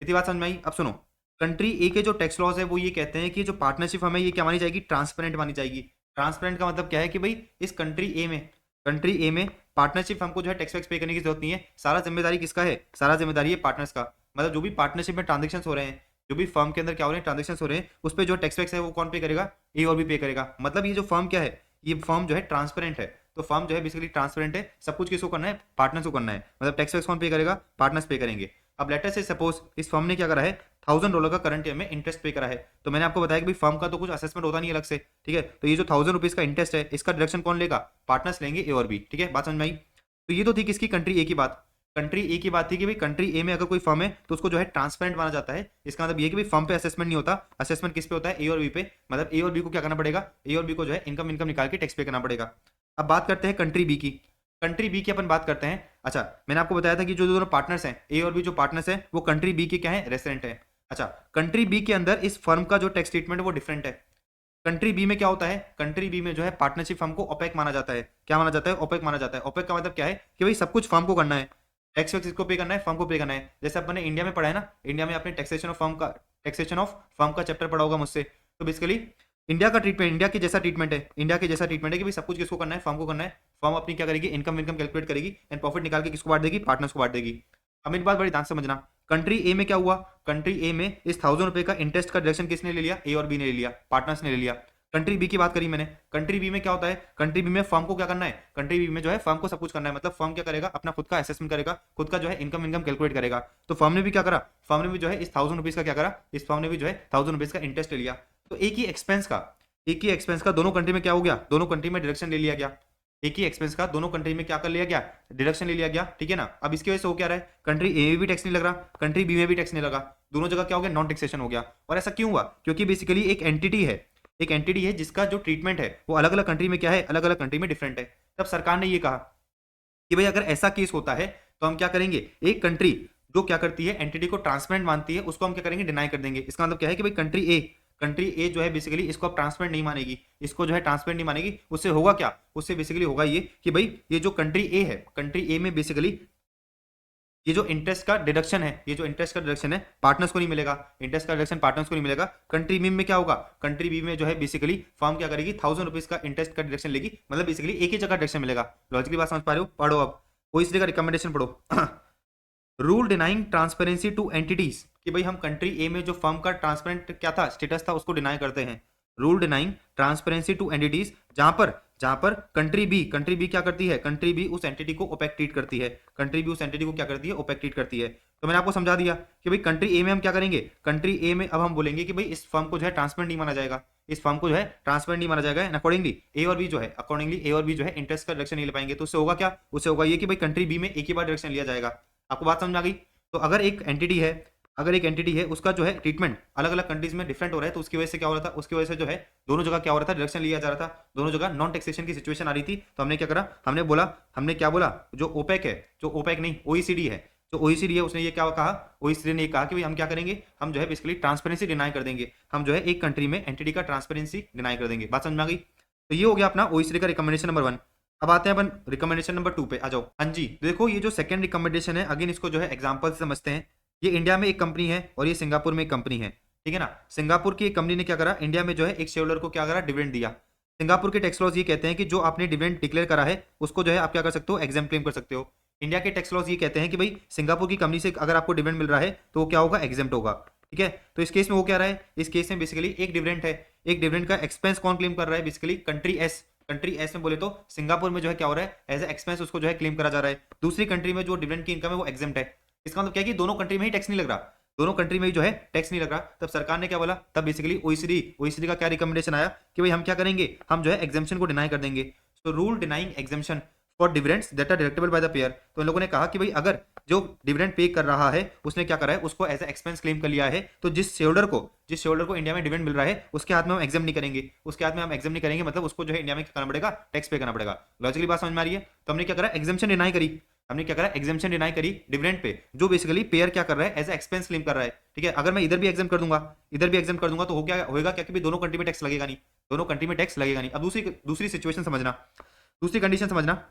Speaker 1: इतनी बात समझ में आई। अब सुनो, कंट्री ए के जो टैक्स लॉज है वो ये कहते हैं कि जो पार्टनरशिप फर्म है ये क्या मानी जाएगी, ट्रांसपेरेंट मानी जाएगी। ट्रांसपेरेंट का मतलब क्या है कि भाई इस कंट्री ए में पार्टनरशिप फर्म को जो है टैक्स वैक्स पे करने की जरूरत नहीं है, सारा जिम्मेदारी किसका है, सारा जिम्मेदारी है पार्टनर्स का। मतलब जो भी पार्टनरशिप में ट्रांजेक्शन हो रहे हैं, जो भी फर्म के अंदर क्या हो रहे हैं ट्रांजेक्शन हो रहे हैं, उस पर जो टैक्स वैक्स है वो कौन पे करेगा, ए और बी पे करेगा। मतलब ये जो फर्म क्या है, ये फर्म जो है ट्रांसपेरेंट है। तो फर्म जो है बेसिकली ट्रांसपेरेंट है, सब कुछ किसको करना है, पार्टनर्स को करना है। मतलब टैक्स वैक्स कौन पे करेगा, पार्टनर्स पे करेंगे। अब लेटर से सपोज इस फर्म ने क्या करा है, $1000 का करंट ईयर में इंटरेस्ट पे करा है। तो मैंने आपको बताया कि भाई फर्म का तो कुछ असेसमेंट होता नहीं है अलग से, ठीक है। तो ये जो ₹1000 का इंटरेस्ट है, इसका डिडक्शन कौन लेगा, पार्टनर्स लेंगे, ए और बी, ठीक है। बात समझ में आई। तो ये तो थी किसकी, कंट्री ए की बात। कंट्री ए की बात थी कि भाई कंट्री ए में अगर कोई फर्म है तो उसको जो है ट्रांसपेरेंट माना जाता है। इसका मतलब ये कि भाई फर्म पे असेसमेंट नहीं होता, असेसमेंट किस पे होता है, ए और बी पे। मतलब ए और बी को क्या करना पड़ेगा, ए और बी को जो है इनकम निकाल के टैक्स पे करना पड़ेगा। अब बात करते हैं कंट्री बी की। कंट्री बी की अपन बात करते हैं। अच्छा, मैंने आपको बताया था कि जो दोनों पार्टनर्स हैं, ए और बी जो पार्टनर्स हैं, वो कंट्री बी के क्या है, रेसिडेंट है। अच्छा, कंट्री बी के अंदर इस फर्म का जो टैक्स ट्रीटमेंट है वो डिफरेंट है। कंट्री बी में क्या होता है, कंट्री बी में जो है पार्टनरशिप फर्म को ओपेक माना जाता है। क्या माना जाता है, ओपेक माना जाता है। ओपेक का मतलब क्या है कि भाई सब कुछ फर्म को करना है, टैक्स वैक्स इसको पे करना है, फर्म को पे करना है। जैसे अपने इंडिया में पढ़ा है ना, इंडिया में आपने टैक्सेशन ऑफ फर्म का चैप्टर पढ़ा होगा मुझसे। तो बेसिकली इंडिया का ट्रीटमेंट, इंडिया के जैसा ट्रीटमेंट है, इंडिया के जैसा ट्रीटमेंट है कि भाई सब कुछ किसको करना है, फर्म को करना है। फर्म अपनी क्या करेगी, इनकम कैलकुलेट करेगी एंड प्रॉफिट निकाल के किसको बांट देगी, पार्टनर्स को बांट देगी। अब मेरी बात बड़ी ध्यान से समझना, कंट्री ए में क्या हुआ, कंट्री ए में इस ₹1000 का इंटरेस्ट का डिडक्शन किसने ले लिया, ए और बी ने ले लिया, पार्टनर्स ने ले लिया। कंट्री बी की बात करी मैंने। कंट्री बी में क्या होता है, कंट्री बी में फर्म को क्या करना है, कंट्री बी में जो है फर्म को सब कुछ करना है। मतलब फर्म क्या करेगा, अपना खुद का असेसमेंट करेगा, खुद का जो है इनकम कैलकुलेट करेगा। तो फर्म ने भी क्या करा, फर्म ने भी जो है इस ₹1000 का क्या करा, इस फर्म ने भी जो है ₹1000 का इंटरेस्ट ले लिया। तो एक ही एक्सपेंस का दोनों कंट्री में क्या हो गया, दोनों कंट्री में डिडक्शन ले लिया गया। एक ही एक्सपेंस का दोनों कंट्री में क्या कर लिया गया, डिडक्शन ले लिया गया, ठीक है ना। अब इसकी वजह से हो क्या रहा है, कंट्री ए में भी टैक्स नहीं लग रहा, कंट्री बी में भी टैक्स नहीं लगा, दोनों जगह क्या हो गया, नॉन टैक्सेशन हो गया। और ऐसा क्यों हुआ, क्योंकि बेसिकली एक एंटिटी है जिसका जो ट्रीटमेंट है वो अलग अलग कंट्री में क्या है, अलग अलग कंट्री में डिफरेंट है। तब सरकार ने ये कहा कि भाई अगर ऐसा केस होता है तो हम क्या करेंगे, एक कंट्री जो क्या करती है, एंटिटी को ट्रांसपेरेंट मानती है, उसको हम क्या करेंगे, डिनाई कर देंगे। इसका मतलब क्या है कि भाई कंट्री ए जो है बेसिकली इसको अब ट्रांसपेरेंट नहीं मानेगी, इसको जो है ट्रांसपेरेंट नहीं मानेगी। उससे होगा क्या, उससे बेसिकली होगा ये कि भाई ये जो कंट्री ए है, कंट्री ए में बेसिकली ये जो इंटरेस्ट का डिडक्शन है, ये जो इंटरेस्ट का डिडक्शन है पार्टनर्स को नहीं मिलेगा, इंटरेस्ट का डिडक्शन पार्टनर्स को नहीं मिलेगा। कंट्री बी में क्या होगा, कंट्री बी में जो है बेसिकली फर्म क्या करेगी, ₹1000 का इंटरेस्ट का डिडक्शन लेगी। मतलब बेसिकली एक ही जगह डिडक्शन मिलेगा। लॉजिकली बात समझ पा रहे हो, पढ़ो अब ओईसीडी का रिकमेंडेशन पढ़ो। Rule denying transparency two entities, कि भाई हम कंट्री ए में जो फर्म का ट्रांसपेरेंट क्या था, स्टेटस था, उसको डिनाई करते हैं। Rule denying transparency two entities, जहां पर कंट्री बी क्या करती है, कंट्री बी उस एंटिटी को ओपेक ट्रीट करती है, कंट्री बी उस एंटिटी को क्या करती है, ओपेक ट्रीट करती है। तो मैंने आपको समझा दिया कि भाई कंट्री ए में हम क्या करेंगे, कंट्री ए में अब हम बोलेंगे कि भाई इस फर्म को जो है ट्रांसपेरेंट नहीं माना जाएगा, इस फर्म को जो है ट्रांसपेरेंट नहीं माना जाएगा। अकॉर्डिंगली ए और बी जो है इंटरेस्ट का डिडक्शन नहीं ले पाएंगे। तो उससे होगा क्या, उससे होगा ये कि भाई कंट्री बी में एक ही बार डिडक्शन लिया जाएगा। आपको बात समझ आ गई। तो अगर एक एंटिटी है उसका जो है ट्रीटमेंट अलग अलग कंट्रीज में डिफरेंट हो रहा है, तो उसकी वजह से क्या हो रहा था, उसकी वजह से जो है दोनों जगह क्या हो रहा था, डिडक्शन लिया जा रहा था, दोनों जगह नॉन टैक्सेशन की सिचुएशन आ रही थी। तो हमने क्या करा, हमने क्या बोला, जो ओपेक है, जो ओपेक नहीं ओईसीडी है, जो ओईसीडी है उसने ये क्या कहा, ओईसीडी ने ये कहा कि भाई हम क्या करेंगे, हम जो है बेसिकली ट्रांसपेरेंसी डिनाई कर देंगे, हम जो है एक कंट्री में एंटिटी का ट्रांसपेरेंसी डिनाई कर देंगे। बात समझ में आ गई। तो ये हो गया अपना ओईसीडी का रिकमेंडेशन नंबर 1। अब आते हैं अपन रिकमेंडेशन नंबर 2 पे, आ जाओ। हाँ जी, देखो ये जो सेकंड रिकमेंडेशन है, अगेन इसको जो है एग्जांपल से समझते हैं। ये इंडिया में एक कंपनी है और ये सिंगापुर में एक कंपनी है, ठीक है ना। सिंगापुर की एक कंपनी ने क्या करा, इंडिया में जो है एक शेयर होल्डर को क्या करा, डिविडेंड दिया। सिंगापुर के टैक्स लॉज ये कहते हैं कि जो आपने डिविडेंड डिक्लेयर करा है उसको जो है आप क्या कर सकते हो, एग्जाम क्लेम कर सकते हो। इंडिया के टैक्स लॉज ये कहते हैं कि भाई सिंगापुर की कंपनी से अगर आपको डिविडेंड मिल रहा है तो वो क्या होगा, एग्जाम्प्ट होगा, ठीक है। तो इस केस में वो क्या रहा है, इस केस में बेसिकली एक डिविडेंड है, एक डिविडेंड का एक्सपेंस कौन क्लेम कर रहा है, बेसिकली कंट्री एस में बोले तो सिंगापुर में जो है क्या हो रहा है, एज ए एक्सपेंस उसको जो है क्लेम करा जा रहा है। दूसरी कंट्री में जो डिविडेंड की इनकम है वो एग्जाम्प्ट है। इसका मतलब क्या है कि दोनों कंट्री में ही टैक्स नहीं लग रहा, दोनों कंट्री में जो है टैक्स नहीं लग रहा। तब सरकार ने क्या बोला, तब बेसिकली ओईसीडी का क्या रिकमेंडेशन आया कि भाई हम क्या करेंगे, हम जो है एग्जाम्पशन को डिनाई कर देंगे। तो rule denying exemption for dividends that are deductible by the payer. तो इन लोगों ने कहा कि भाई अगर जो डिविडेंड पे कर रहा है उसने क्या करा है, उसको एज ए एक्सपेंस क्लेम कर लिया है, तो जिस शेयर को इंडिया में डिविडेंड मिल रहा है उसके हाथ में हम एग्जाम नहीं करेंगे, मतलब उसको जो है इंडिया में करना पड़ेगा, टैक्स पे करना पड़ेगा। लॉजिकली बात समझ में आ रही है। तो हमने क्या करा, एग्जाम्पशन डिनाई करी डिविडेंड पे, जो बेसिकली पेयर क्या कर रहा है, एज ए एक्सपेंस क्लेम कर रहा है, ठीक है। अगर मैं इधर भी एग्जाम कर दूंगा तो होगा क्या कि दोनों कंट्री में टैक्स लगेगा नहीं, अब दूसरी सिचुएशन समझना, दूसरी कंडीशन समझना।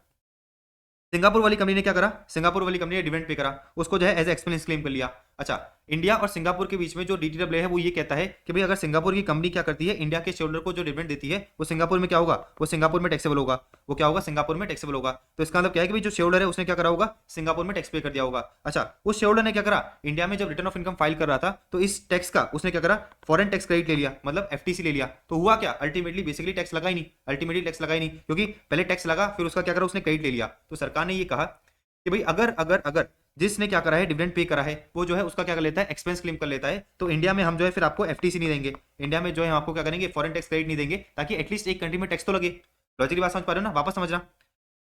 Speaker 1: सिंगापुर वाली कंपनी ने क्या करा, सिंगापुर वाली कंपनी ने डिविडेंड पे करा, उसको जो है एज एक्सपेंस क्लेम कर लिया। अच्छा, इंडिया और सिंगापुर के बीच में जो DTAA है वो ये कहता है कि भाई अगर सिंगापुर की कंपनी क्या करती है, इंडिया के शेयरहोल्डर को जो डिविडेंड देती है वो सिंगापुर में क्या होगा, वो सिंगापुर में टैक्सेबल होगा। वो क्या होगा, सिंगापुर में टैक्सेबल होगा। तो इसका मतलब क्या है कि भाई जो शेयरहोल्डर है उसने क्या करा होगा, सिंगापुर में टैक्स पे कर दिया होगा। अच्छा, उस शेयरहोल्डर ने क्या करा, इंडिया में जब रिटर्न ऑफ इनकम फाइल कर रहा था तो इस टैक्स का उसने क्या करा, फॉरेन टैक्स क्रेडिट ले लिया, मतलब FTC ले लिया। तो हुआ क्या, अल्टीमेटली बेसिकली टैक्स लगा ही नहीं, अल्टीमेटली टैक्स लगा ही नहीं, क्योंकि पहले टैक्स लगा फिर उसका क्या करा, उसने क्रेडिट ले लिया। तो सरकार ने ये कहा कि भाई अगर अगर अगर जिसने क्या करा है, डिविडेंड पे करा है, वो जो है उसका क्या कर लेता है, एक्सपेंस क्लेम कर लेता है, तो इंडिया में हम जो है फिर आपको FTC नहीं देंगे, इंडिया में जो है हम आपको क्या करेंगे, फॉरेन टैक्स क्रेडिट नहीं देंगे, ताकि एटलीस्ट एक कंट्री में टैक्स तो लगे। लॉजिक की बात समझ पा रहे हो ना, वापस समझना।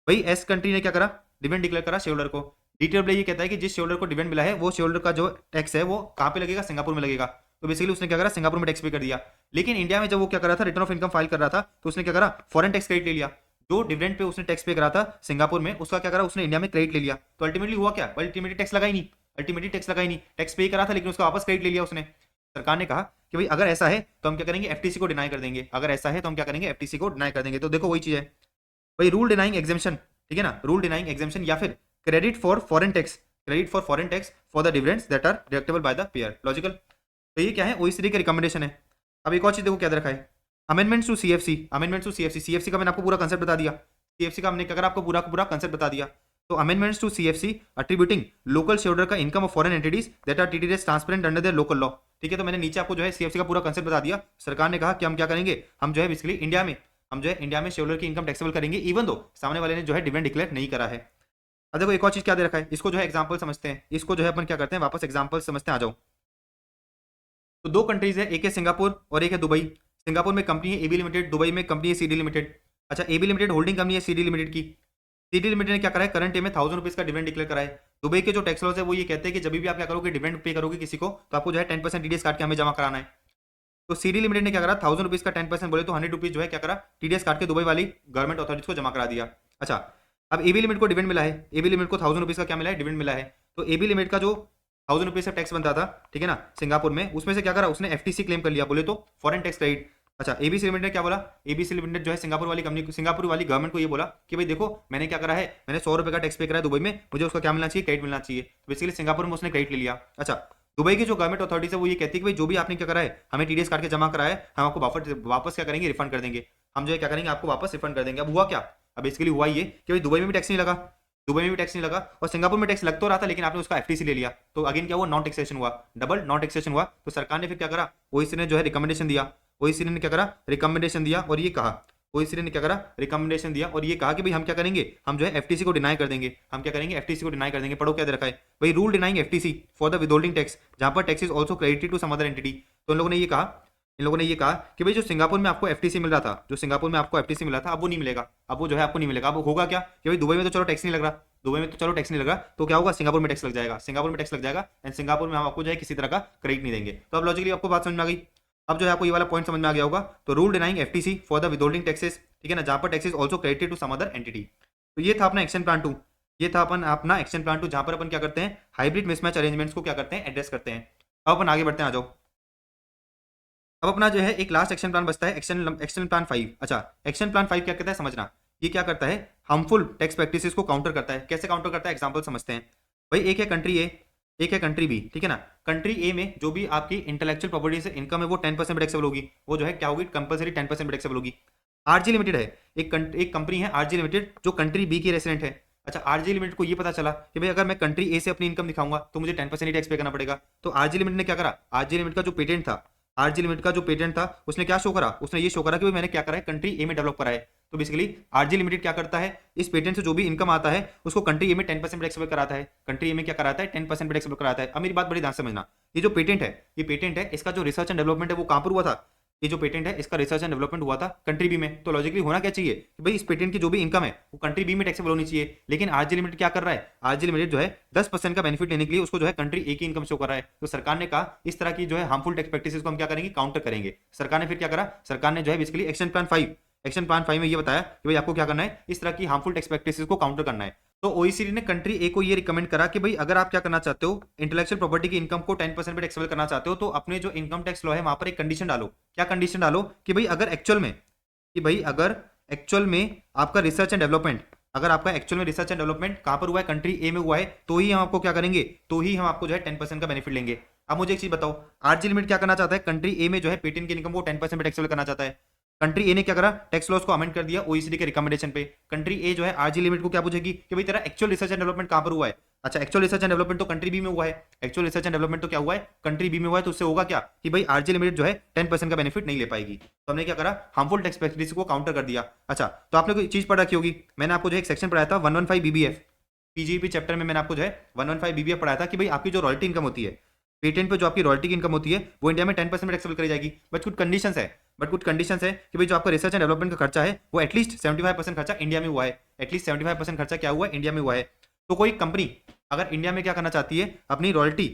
Speaker 1: भाई एस कंट्री ने क्या करा, डिविडेंड डिक्लेयर करा शेयरहोल्डर को। DTAA ये कहता है कि जिस शेयरहोल्डर को डिविडेंड मिला है वो शेयरहोल्डर का जो टैक्स है वो कहाँ पे लगेगा, सिंगापुर में लगेगा। तो बेसिकली उसने क्या करा, सिंगापुर में टैक्स पे कर दिया। लेकिन इंडिया में जब वो क्या कर रहा था, रिटर्न ऑफ इनकम फाइल कर रहा था, तो उसने क्या करा, फॉरेन टैक्स क्रेडिट ले लिया। जो डिविडेंड पे उसने टैक्स पे करा था सिंगापुर में, उसका क्या करा, उसने इंडिया में क्रेडिट ले लिया। तो अल्टीमेटली हुआ क्या, अल्टीमेटली टैक्स लगा ही नहीं, अल्टीमेटली टैक्स लगा ही नहीं, टैक्स पे करा था लेकिन उसका वापस क्रेडिट ले लिया उसने। सरकार ने कहा कि भाई अगर ऐसा है तो हम क्या करेंगे, FTC को डिनाई कर देंगे, अगर ऐसा है तो हम क्या करेंगे, FTC को डिनाई कर देंगे। तो देखो वही चीज है भाई, रूल डिनाइंग एग्जेम्पशन, ठीक है ना, रूल डिनाइंग एग्जेम्पशन या फिर credit for foreign tax, credit for foreign tax for the dividends that are deductible by the payer. Logical. तो ये क्या है, OECD की रिकमेंडेशन है। अब एक और चीज देखो क्या दे रखा है, amendments to CFC, amendments to CFC का मैंने आपको पूरा कंसेप्ट बता दिया, CFC का हमने क्या करा, आपको पूरा पूरा कंसेप्ट बता दिया। तो amendments to CFC attributing local shareholder का income of foreign entities that are treated as transparent under their local law. ठीक है, तो मैंने नीचे आपको जो है CFC का पूरा कंसेप्ट बता दिया। सरकार ने कहा कि हम क्या करेंगे, हम जो है बेसिकली इंडिया में, हम जो है इंडिया में शेयरहोल्डर की इनकम टैक्सेबल करेंगे, इवन दो सामने वाले ने जो है डिविडेंड डिक्लेयर नहीं करा है। अब देखो एक और चीज क्या दे रखा है, इसको जो है एग्जांपल समझते हैं, इसको जो है अपन क्या करते हैं, वापस एग्जांपल समझते हैं, आ जाओ। तो दो कंट्रीज है, एक है सिंगापुर और एक है दुबई। सिंगापुर में कंपनी है AB लिमिटेड, दुबई में कंपनी है CD लिमिटेड। अच्छा, AB लिमिटेड होल्डिंग कंपनी है CD लिमिटेड की। CD लिमिटेड ने क्या करा है, करंट में 1000 रुपीज का डिविडेंड डिक्लेयर करा है। दुबई के जो टैक्स लॉज है वो ये कहते हैं कि जब भी आप क्या करोगे, डिविडेंड पे करोगे किसी को, तो आपको जो है 10% TDS काट के हमें जमा कराना है। तो CD लिमिटेड ने क्या करा, 1000 रुपीज का 10% बोले तो 100 रुपीज जो है क्या करा, TDS काट के दुबई वाली गवर्नमेंट अथॉरिटीज को जमा करा दिया। अच्छा, अब AB लिमिट को डिविडेंड मिला है, AB लिमिट को 1000 रुपीज का क्या मिला है, डिविडेंड मिला है। तो AB लिमिट का जो 1000 रुपीज का टैक्स बनता था, ठीक है ना, सिंगापुर में, उसमें से क्या करा, उसने FTC क्लेम कर लिया, बोले तो फॉरेन टैक्स क्रेडिट। अच्छा, ABC लिमिटेड ने क्या बोला, ABC लिमिटेड जो है सिंगापुर वाली कंपनी, सिंगापुर वाली गवर्नमेंट को ये बोला कि भाई देखो मैंने क्या करा है, मैंने 100 रुपए का टैक्स पे करा है दुबई में, मुझे उसका क्या मिलना चाहिए, क्रेडिट मिलना चाहिए। तो बेसिकली सिंगापुर में उसने क्रेडिट ले लिया। अच्छा, दुबई की जो गवर्नमेंट अथॉरिटी है वो ये कहती है कि भाई जो भी आपने क्या करा है, हमें TDS काट के जमा करा है, हम आपको वापस क्या करेंगे, रिफंड कर देंगे, हम जो है क्या करेंगे, आपको वापस रिफंड कर देंगे। अब हुआ क्या, अब बेसिकली हुआ ये कि भाई दुबई में भी टैक्स नहीं लगा, दुबई में भी टैक्स नहीं लगा, और सिंगापुर में टैक्स लग तो रहा था लेकिन आपने उसका FTC ले लिया। तो अगेन क्या हुआ, नॉन टैक्सेशन हुआ, डबल नॉन टैक्सेशन हुआ। तो सरकार ने फिर क्या करा, OECD ने जो है रिकमेंडेशन दिया, OECD ने क्या करा, रिकमेंडेशन दिया और ये कहा, OECD ने क्या करा, रिकमेंडेशन दिया और ये कहा कि भाई हम क्या करेंगे, हम जो है FTC को डिनाई कर देंगे, हम क्या करेंगे, FTC को डिनाई कर देंगे। पढ़ो क्या दे रखा है भाई, rule denying FTC for the withholding tax, जहां पर tax is also credited to some other entity. तो इन लोगों ने ये कहा, इन लोगों ने ये कहा कि भाई जो सिंगापुर में आपको FTC मिल रहा था, जो सिंगापुर में आपको FTC मिला था, अब वो नहीं मिलेगा, अब वो जो है आपको नहीं मिलेगा। अब होगा क्या कि भाई दुबई में तो चलो टैक्स नहीं लग रहा, दुबई में तो चलो टैक्स नहीं लग रहा, तो क्या होगा, सिंगापुर में टैक्स लग जाएगा, सिंगापुर में टैक्स लग जाएगा एंड सिंगापुर में हम आपको जो है किसी तरह का क्रेडिट नहीं देंगे। तो अब लॉजिकली आपको बात समझ में आ गई, अब जो है आपको ये वाला पॉइंट समझ में आ गया होगा। तो rule denying FTC for the withholding taxes, ठीक है ना, जहां पर taxes also credited to some other entity. तो ये था अपना एक्शन प्लान 2, ये था अपना एक्शन प्लान 2, जहां पर अपन क्या करते हैं, हाइब्रिड मिसमैच अरेंजमेंट्स को क्या करते हैं, एड्रेस करते हैं। अब अपन आगे बढ़ते हैं, आ जाओ। अब अपना जो है एक लास्ट एक्शन प्लान बचता है, एक्शन प्लान 5। अच्छा, एक्शन प्लान 5 क्या कहता है समझना, ये क्या करता है, हार्मफुल टैक्स प्रैक्टिसेस को काउंटर करता है। कैसे काउंटर करता है, एग्जांपल समझते हैं। भाई एक है कंट्री ए, एक है कंट्री बी, ठीक है ना। कंट्री ए में जो भी आपकी इंटेलेक्चुअल प्रॉपर्टी से इनकम है वो 10% टैक्सेबल होगी, वो जो है क्या होगी, कंपलसरी 10% टैक्सेबल होगी। RG लिमिटेड है, एक कंपनी है RG लिमिटेड जो कंट्री बी की रेसिडेंट है। अच्छा, RG लिमिटेड को ये पता चला कि भाई अगर मैं कंट्री ए से अपनी इनकम दिखाऊंगा तो मुझे 10% ही टैक्स पे करना पड़ेगा। तो RG लिमिटेड ने क्या करा, RG लिमिटेड का जो पेटेंट था, RG लिमिटेड का जो पेटेंट था, उसने क्या शो करा, उसने ये शो करा कि भाई मैंने क्या करा है, कंट्री ए में डेवलप करा है। तो बेसिकली RG लिमिटेड क्या करता है, इस पेटेंट से जो भी इनकम आता है उसको कंट्री ए में 10% टैक्सेबल कराता है, कंट्री ए में क्या कराता है, 10% टैक्सेबल कराता है। अब मेरी बात बड़ी ध्यान से समझना, ये जो पेटेंट है, ये पेटेंट है, इसका जो रिसर्च एंड डेवलपमेंट है वो कहां पर हुआ था, ये जो पेटेंट है इसका रिसर्च एंड डेवलपमेंट हुआ था कंट्री बी में। तो लॉजिकली होना क्या चाहिए कि भाई इस पेटेंट की जो भी इनकम है वो कंट्री बी में टैक्सेबल होनी चाहिए। लेकिन RG लिमिटेड क्या कर रहा है, RG लिमिटेड जो है 10% का बेनिफिट लेने के लिए उसको जो है कंट्री ए की इनकम शो कर रहा है। तो सरकार ने कहा इस तरह की जो है हार्मफुल टैक्स प्रैक्टिसेस को हम क्या करेंगे, काउंटर करेंगे। सरकार ने फिर क्या करा, सरकार ने जो है बेसिकली एक्शन प्लान 5 में ये बताया कि भाई आपको क्या करना है, इस तरह की हार्मफुल टैक्स प्रैक्टिसेस को काउंटर करना है। तो OECD ने कंट्री ए को ये रिकमेंड करा कि भाई अगर आप क्या करना चाहते हो, इंटेलेक्चुअल प्रॉपर्टी की इनकम को 10% पे टैक्सेबल करना चाहते हो, तो अपने जो इनकम टैक्स लॉ है वहां पर एक कंडीशन डालो। क्या कंडीशन डालो कि भाई अगर एक्चुअल में, आपका रिसर्च एंड डेवलपमेंट अगर आपका एक्चुअल में रिसर्च एंड डेवलपमेंट कहाँ पर हुआ है, कंट्री ए में हुआ है, तो ही हम आपको क्या करेंगे, तो ही हम आपको जो है 10% का बेनिफिट लेंगे। अब मुझे एक चीज बताओ, आरजी लिमिट क्या करना चाहता है, कंट्री ए में जो है पेटेंट की इनकम को 10% पे टैक्सेबल करना चाहता है। कंट्री ए ने क्या करा, टैक्स लॉस को अमेंड कर दिया ओईसीडी के रिकमेंडेशन पे। कंट्री ए जो है आरजी लिमिट को क्या पूछेगी कि भाई तेरा एक्चुअल रिसर्च एंड डेवलपमेंट कहाँ पर हुआ है। अच्छा, एक्चुअल रिसर्च एंड डेवलपमेंट तो कंट्री बी में हुआ है, एक्चुअल रिसर्च एंड डेवलपमेंट तो क्या हुआ है, कंट्री बी में हुआ है, तो उससे होगा क्या कि भाई आरजी लिमिटेड जो है 10% का बेनिफिट नहीं ले पाएगी। तो हमने क्या करा, हार्मफुल टैक्स प्रैक्टिस को काउंटर कर दिया। अच्छा, तो आपने कोई चीज पढ़ रखी होगी, मैंने आपको जो एक सेक्शन पढ़ाया था 115 बीबीएफ, पीजीपी चैप्टर में मैंने आपको जो है 115 बीबीएफ पढ़ाया था कि भाई आपकी जो रॉयल्टी इनकम होती है, पेटेंट पे जो आपकी रॉयल्टी की इनकम होती है वो इंडिया में 10% में टैक्सेबल करी जाएगी। बट कुछ कंडीशंस है कि भाई जो आपका रिसर्च एंड डेवलपमेंट का खर्चा है वो एटलीस्ट 75% खर्चा इंडिया में हुआ है, एटलीस्ट 75% खर्चा क्या हुआ है, इंडिया में हुआ है। तो कोई कंपनी अगर इंडिया में क्या करना चाहती है, अपनी रॉयल्टी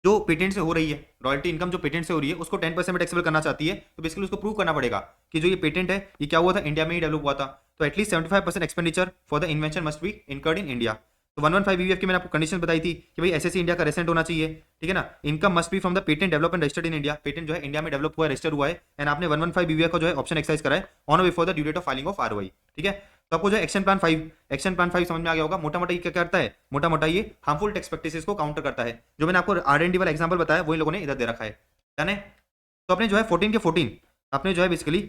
Speaker 1: जो पेटेंट से हो रही है, रॉयल्टी इनकम जो पेटेंट से हो रही है उसको 10% में टैक्सेबल करना चाहती है, तो बेसिकली उसको प्रूव करना पड़ेगा कि जो ये पेटेंट है ये क्या हुआ था, इंडिया में ही डेवलप हुआ था। तो at least 75% expenditure for the invention must be incurred in India. तो 115 बीबीएफ की मैंने आपको कंडीशन बताई थी कि भाई एसएससी इंडिया का रेसिडेंट होना चाहिए, ठीक है ना। Income must be from the patent development registered in India, patent जो है इंडिया में डेवलप हुआ है, रजिस्टर हुआ है, एंड आपने 115 बीबीएफ का जो है ऑप्शन एक्सरसाइज करा है on before the due date of filing of ROI, ठीक है। तो आपको जो एक्शन प्लान 5 समझ में आ गया होगा। मोटा मोटा ये क्या करता है, मोटा मोटा ये हार्मफुल टैक्स प्रैक्टिसेस को काउंटर करता है। जो मैंने आपको आरएनडी वाला एग्जांपल बताया वही लोगों ने इधर दे रखा है, जाने। तो अपने जो है 14 के 14 आपने जो है बेसिकली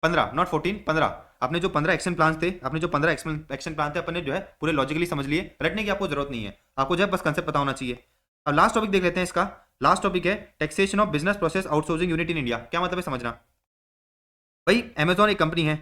Speaker 1: 15 नॉट 14 15 आपने जो 15 एक्शन प्लान थे, आपने जो 15 एक्शन प्लान थे अपने जो है पूरे लॉजिकली समझ लिए, रटने की आपको जरूरत नहीं है, आपको जो है बस कंसेप्ट पता होना चाहिए। अब लास्ट टॉपिक देख लेते हैं इसका। लास्ट टॉपिक है taxation of business process outsourcing unit in India. क्या मतलब है समझना भाई, अमेजॉन एक कंपनी है,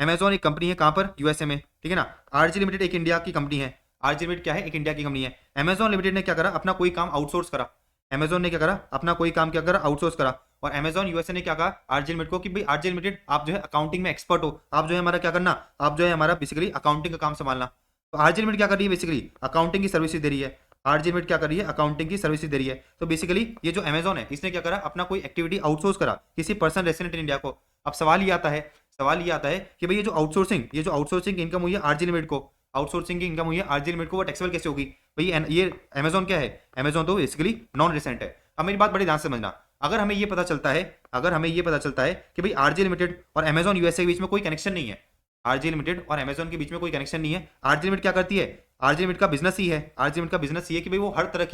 Speaker 1: अमेजॉन एक कंपनी है कहां पर, यूएसए में, ठीक है ना। आरजी लिमिटेड एक इंडिया की कंपनी है, आरजी लिमिटेड क्या है, एक इंडिया की कंपनी है। अमेजॉन लिमिटेड ने क्या करा, अपना कोई काम आउटसोर्स करा, अमेजॉन ने क्या करा, अपना कोई काम क्या करा, आउटसोर्स करा। और अमेजॉन यूएसए ने क्या कहा आरजी लिमिटेड को कि भाई आरजी लिमिटेड आप जो है अकाउंटिंग में एक्सपर्ट हो, आप जो है हमारा क्या करना, आप जो है हमारा बेसिकली अकाउंटिंग का काम संभालना। तो आरजी लिमिटेड क्या कर रही है, बेसिकली अकाउंटिंग की सर्विसेज दे रही है। आरजी लिमिटेड क्या कर रही है, अकाउंटिंग की सर्विसेज दे रही है। तो बेसिकली ये जो अमेजॉन है इसने क्या करा, अपना कोई एक्टिविटी आउटसोर्स करा किसी पर्सन रेसिडेंट इन इंडिया को। अब सवाल ये आता है कि भाई ये जो आउटसोर्सिंग इनकम हुई है आरजी लिमिटेड को, आउटसोर्सिंग की इनकम हुई है आरजी लिमिटेड को, वो टैक्सेबल कैसे होगी भाई। ये अमेजॉन क्या है, अमेजॉन तो बेसिकली नॉन रेसिडेंट है। अब मेरी बात बड़ी ध्यान से समझना, अगर हमें ये पता चलता है कि भाई आरजी लिमिटेड और अमेजॉन यूएसए के बीच में कोई कनेक्शन नहीं है, आरजी लिमिटेड और अमेजॉन के बीच में कोई कनेक्शन नहीं है, आरजी लिमिटेड क्या करती है, आरजी लिमिटेड का बिजनेस ही है, आरजी लिमिटेड का बिजनेस ही है कि भाई वो हर तरह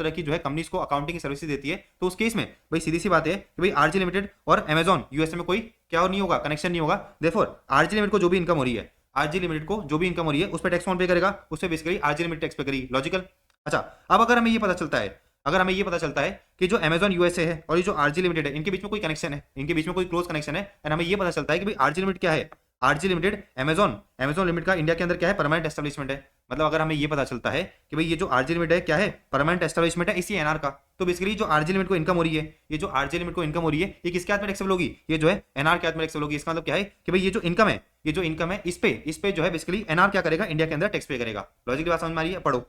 Speaker 1: की जो है कंपनीज को अकाउंटिंग की सर्विसेज देती है। तो उस केस में भाई सीधी सी बात है कि भाई आरजी लिमिटेड और अमेजॉन यूएसए में कोई क्या नहीं होगा, कनेक्शन नहीं होगा। देयरफॉर आरजी लिमिटेड को जो भी इनकम हो रही है, आरजी लिमिटेड को जो भी इनकम हो रही है उस पर टैक्स कौन पे करेगा, उस पर basically RG limited tax pay करेगी, लॉजिकल। अच्छा, अब अगर हमें ये पता चलता है कि जो अमेजॉन यूएसए है और ये जो आरजी लिमिटेड है इनके बीच में कोई कनेक्शन है, इनके बीच में कोई क्लोज कनेक्शन है, एंड हमें ये पता चलता है कि भाई आरजी लिमिटेड क्या है, आरजी लिमिटेड अमेजॉन लिमिटेड का इंडिया के अंदर क्या है, परमानेंट एस्टेब्लिशमेंट है। मतलब अगर हमें ये पता चलता है कि भाई ये जो आरजी लिमिटेड है क्या है, परमानेंट एस्टेब्लिशमेंट है इसी एनआर का, तो बेसिकली जो आरजी लिमिट को इनकम हो रही है, ये जो आरजी लिमिट को इनकम हो रही है ये किसके हाथ में टैक्सेबल होगी, ये जो है एनआर के हाथ में टैक्सेबल होगी। इसका मतलब क्या है कि भाई ये जो इनकम है इस पे जो है बेसिकली एनआर क्या करेगा, इंडिया के अंदर टैक्स पे करेगा। लॉजिक की बात समझ में आ रही है, पढ़ो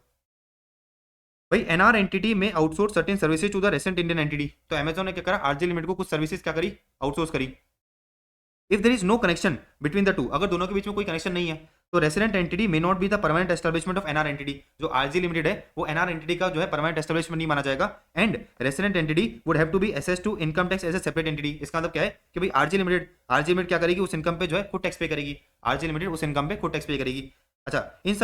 Speaker 1: भाई। एनआर एंटिटी में outsource certain services to the resident Indian entity. तो अमेजॉन ने क्या करा, आरजी लिमिटेड को कुछ सर्विसेज क्या करी, आउटसोर्स करी। If there is no connection between the two, अगर दोनों के बीच में कोई कनेक्शन नहीं है तो resident entity may not be the permanent establishment of NR entity. जो आरजी लिमिटेड है वो एनआर एंटिटी का जो है परमानेंट एस्टेब्लिशमेंट नहीं माना जाएगा, and resident entity would have to be assessed to income tax as a separate entity. इसका मतलब क्या है कि भाई आरजी लिमिटेड क्या करेगी, उस इनकम पे जो है खुद टैक्स पे करेगी, आरजी लिमिटेड उस इनकम पे खुद टैक्स पे करेगी। अच्छा, in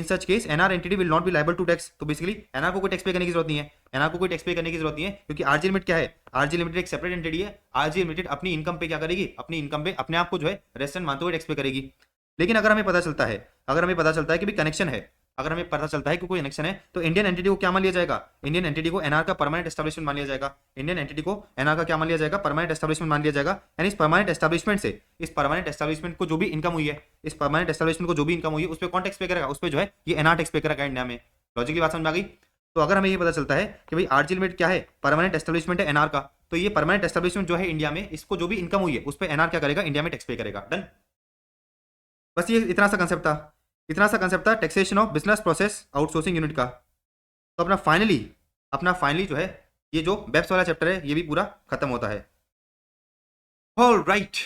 Speaker 1: such case NR entity will not be liable to tax. तो बेसिकली एनआर को कोई टैक्स पे करने की जरूरत नहीं है, एनआर को कोई टैक्स पे करने की जरूरत नहीं है, क्योंकि आरजी लिमिटेड क्या है, आरजी लिमिटेड एक सेपरेट एंटिटी है। आरजी लिमिटेड अपनी इनकम पे क्या करेगी, अपनी इनकम पे अपने आप को जो है रेसिडेंट मानते हुए टैक्स पे करेगी। लेकिन अगर हमें पता चलता है कि भी कनेक्शन है, अगर हमें पता चलता है कि कोई कनेक्शन है तो इंडियन एंटिटी को क्या मान लिया जाएगा, इंडियन एंटिटी को एनआर का परमानेंट एस्टेब्लिशमेंट मान लिया जाएगा, इंडियन एंटिटी को एनआर का क्या मान लिया जाएगा, परमानेंट एस्टेब्लिशमेंट मान लिया जाएगा। एंड इस परमानेंट एस्टेब्लिशमेंट को जो भी इनकम हुई है, उस पर कौन टैक्स पे करेगा, उस पर जो है ये एनआर टैक्स पे करेगा इंडिया में। लॉजिक की बात समझ में आ गई। तो अगर हमें ये पता चलता है कि भाई आरजी लिमिटेड क्या है, परमानेंट एस्टेब्लिशमेंट है एनआर का, तो ये परमानेंट एस्टेब्लिशमेंट जो है इंडिया में, इसको जो भी इनकम हुई है उस पर एनआर क्या करेगा, इंडिया में टैक्स पे करेगा। डन। बस ये इतना सा कंसेप्ट था taxation of business process outsourcing unit का। तो अपना फाइनली जो है ये जो बेप्स वाला चैप्टर है ये भी पूरा खत्म होता है। All right.